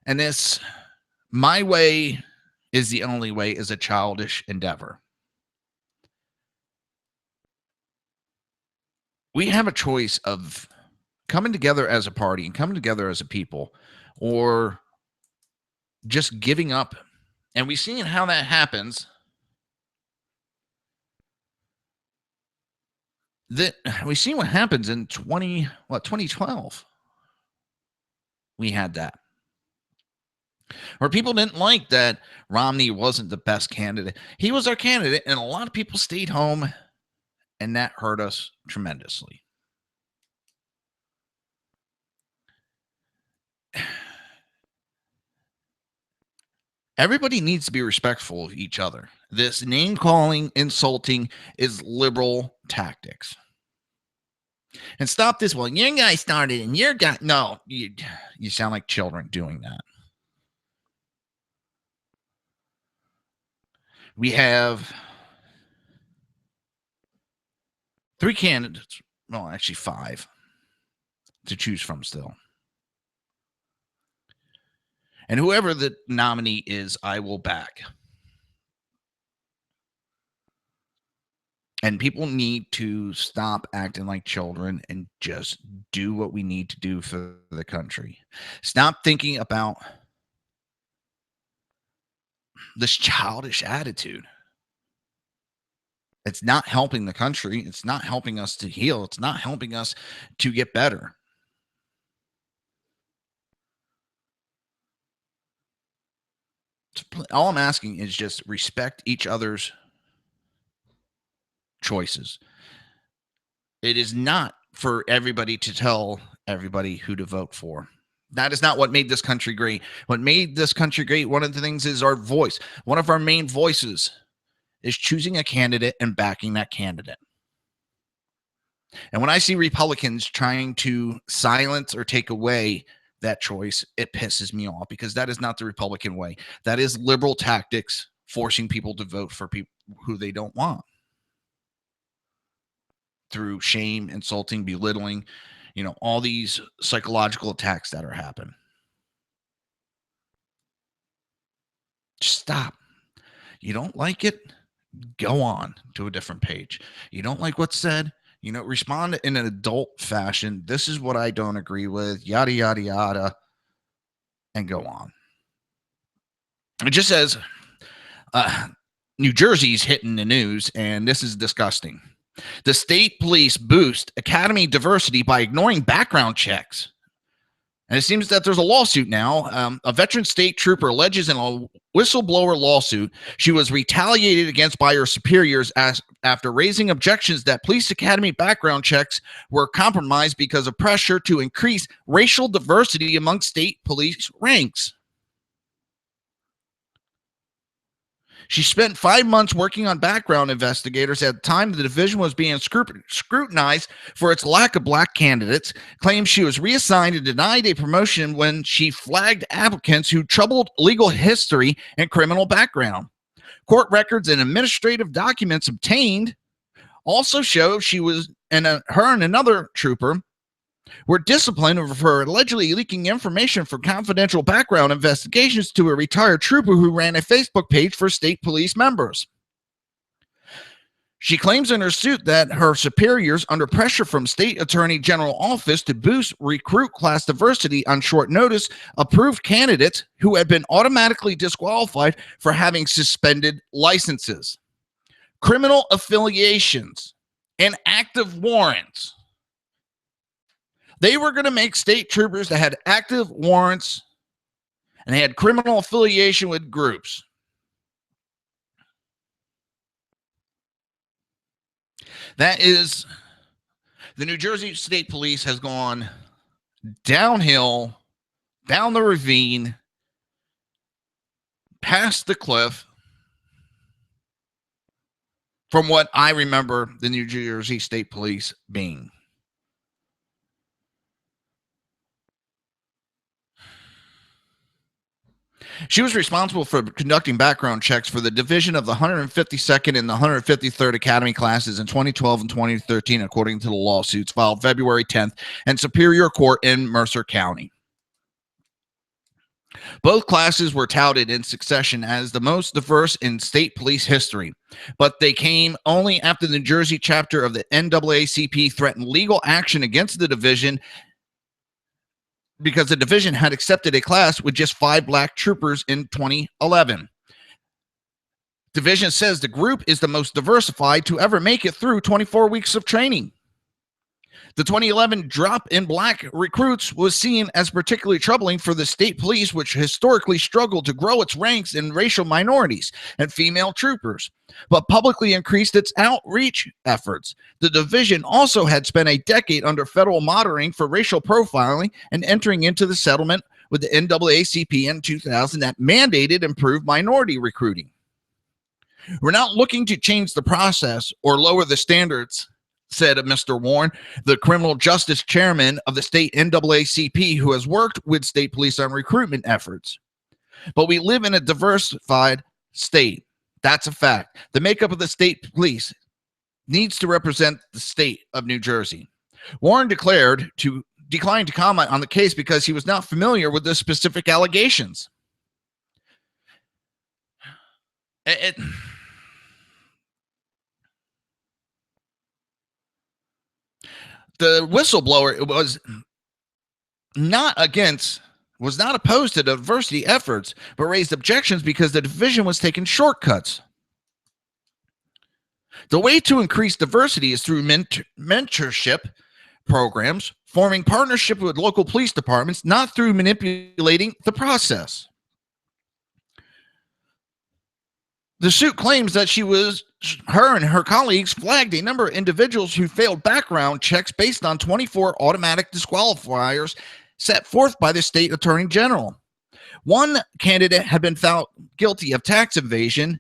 And this, my way is the only way, is a childish endeavor. We have a choice of coming together as a party and coming together as a people, or just giving up. And we've seen how that happens. We've seen what happens in 2012. We had that, where people didn't like that Romney wasn't the best candidate. He was our candidate, and a lot of people stayed home, and that hurt us tremendously. Everybody needs to be respectful of each other. This name calling, insulting is liberal tactics. And stop this. Well, your guy started and your guy. No, you sound like children doing that. We have 3 candidates. Well, actually 5 to choose from still. And whoever the nominee is, I will back. And people need to stop acting like children and just do what we need to do for the country. Stop thinking about this childish attitude. It's not helping the country. It's not helping us to heal. It's not helping us to get better. All I'm asking is just respect each other's choices. It is not for everybody to tell everybody who to vote for. That is not what made this country great. What made this country great, one of the things is our voice. One of our main voices is choosing a candidate and backing that candidate. And when I see Republicans trying to silence or take away that choice, it pisses me off, because that is not the Republican way. That is liberal tactics, forcing people to vote for people who they don't want, through shame, insulting, belittling, all these psychological attacks that are happening. Stop. You don't like it? Go on to a different page. You don't like what's said? Respond in an adult fashion. This is what I don't agree with, yada, yada, yada, and go on. It just says New Jersey's hitting the news, and this is disgusting. The state police boost academy diversity by ignoring background checks. And it seems that there's a lawsuit now. A veteran state trooper alleges in a whistleblower lawsuit she was retaliated against by her superiors after raising objections that police academy background checks were compromised because of pressure to increase racial diversity among state police ranks. She spent 5 months working on background investigators at the time the division was being scrutinized for its lack of black candidates, claims she was reassigned and denied a promotion when she flagged applicants who troubled legal history and criminal background. Court records and administrative documents obtained also show she was, and her and another trooper were disciplined for allegedly leaking information for confidential background investigations to a retired trooper who ran a Facebook page for state police members. She claims in her suit that her superiors, under pressure from State Attorney General Office to boost recruit class diversity on short notice, approved candidates who had been automatically disqualified for having suspended licenses, criminal affiliations, and active warrants. They were going to make state troopers that had active warrants and they had criminal affiliation with groups. That is, the New Jersey State Police has gone downhill, down the ravine, past the cliff from what I remember the New Jersey State Police being. She was responsible for conducting background checks for the division of the 152nd and the 153rd Academy classes in 2012 and 2013, according to the lawsuits filed February 10th in Superior Court in Mercer County. Both classes were touted in succession as the most diverse in state police history, but they came only after the New Jersey chapter of the NAACP threatened legal action against the division because the division had accepted a class with just 5 black troopers in 2011. Division says the group is the most diversified to ever make it through 24 weeks of training. The 2011 drop in black recruits was seen as particularly troubling for the state police, which historically struggled to grow its ranks in racial minorities and female troopers, but publicly increased its outreach efforts. The division also had spent a decade under federal monitoring for racial profiling and entering into the settlement with the NAACP in 2000 that mandated improved minority recruiting. We're not looking to change the process or lower the standards, said Mr. Warren, the criminal justice chairman of the state NAACP, who has worked with state police on recruitment efforts. But we live in a diversified state. That's a fact. The makeup of the state police needs to represent the state of New Jersey. Warren declined to comment on the case because he was not familiar with the specific allegations. The whistleblower was not opposed to diversity efforts, but raised objections because the division was taking shortcuts. The way to increase diversity is through mentorship programs, forming partnership with local police departments, not through manipulating the process. The suit claims that her and her colleagues flagged a number of individuals who failed background checks based on 24 automatic disqualifiers set forth by the state attorney general. One candidate had been found guilty of tax evasion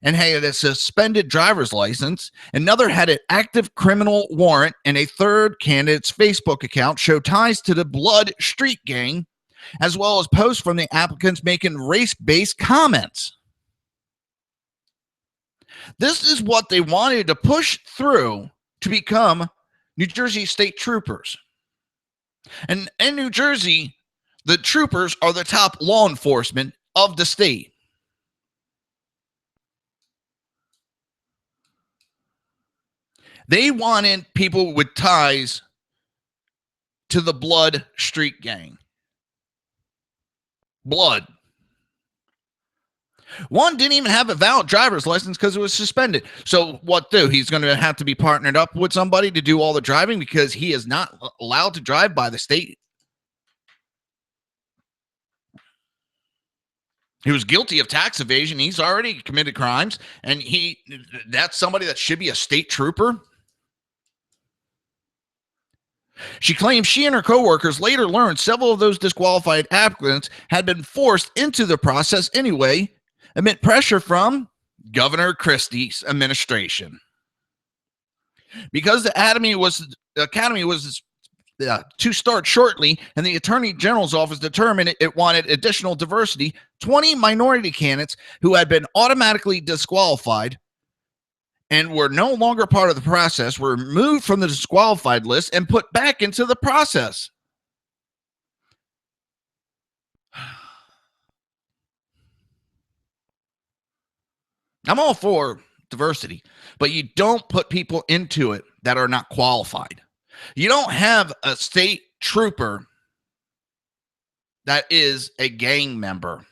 and had a suspended driver's license. Another had an active criminal warrant, and a third candidate's Facebook account showed ties to the Blood Street Gang, as well as posts from the applicants making race-based comments. This is what they wanted to push through to become New Jersey state troopers. And in New Jersey, the troopers are the top law enforcement of the state. They wanted people with ties to the Blood Street Gang. Blood. One didn't even have a valid driver's license because it was suspended. So what do? He's going to have to be partnered up with somebody to do all the driving because he is not allowed to drive by the state. He was guilty of tax evasion. He's already committed crimes, and that's somebody that should be a state trooper. She claims she and her coworkers later learned several of those disqualified applicants had been forced into the process anyway, amid pressure from Governor Christie's administration. Because the academy was to start shortly, and the Attorney General's office determined it wanted additional diversity, 20 minority candidates who had been automatically disqualified and were no longer part of the process were removed from the disqualified list and put back into the process. I'm all for diversity, but you don't put people into it that are not qualified. You don't have a state trooper that is a gang member.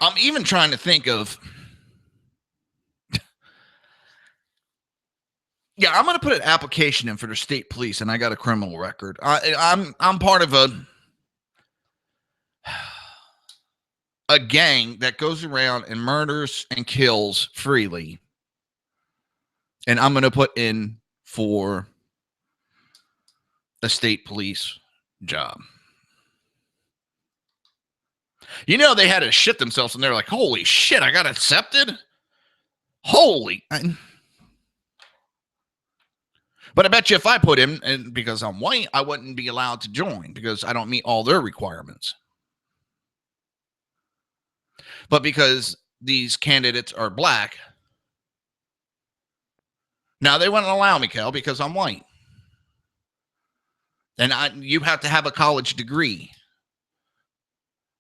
I'm even trying to think of Yeah, I'm going to put an application in for the state police, and I got a criminal record. I'm part of a gang that goes around and murders and kills freely. And I'm going to put in for a state police job. You know, they had to shit themselves, and they're like, holy shit, I got accepted? But I bet you if I put him, and because I'm white, I wouldn't be allowed to join because I don't meet all their requirements. But because these candidates are black, now they wouldn't allow me, Kel, because I'm white. And you have to have a college degree.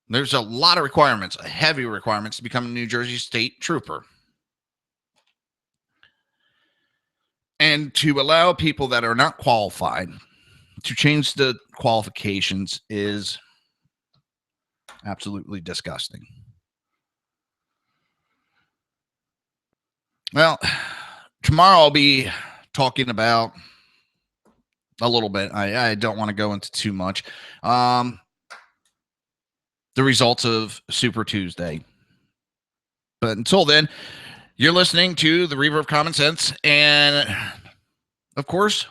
There's a lot of requirements, heavy requirements to become a New Jersey State Trooper. And to allow people that are not qualified to change the qualifications is absolutely disgusting. Well, tomorrow I'll be talking about a little bit. I don't want to go into too much. The results of Super Tuesday. But until then, you're listening to the Reaver of Common Sense, and of course,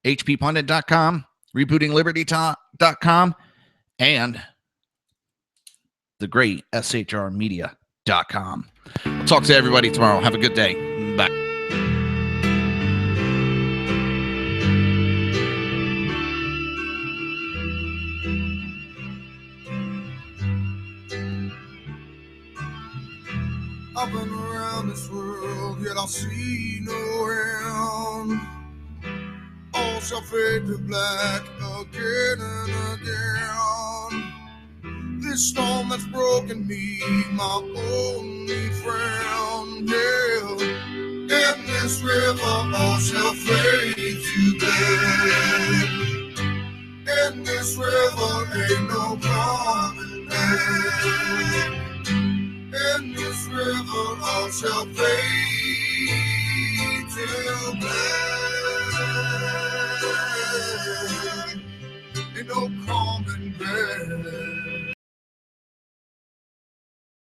hppundit.com, rebootingliberty.com, and the great shrmedia.com. I'll talk to everybody tomorrow. Have a good day. Bye. I've been around this world, yet I see no end. All shall fade to black again and again. This storm that's broken me, my only friend, yeah. In this river, all shall fade to black. In this river, ain't no coming back. In this river, all shall fade.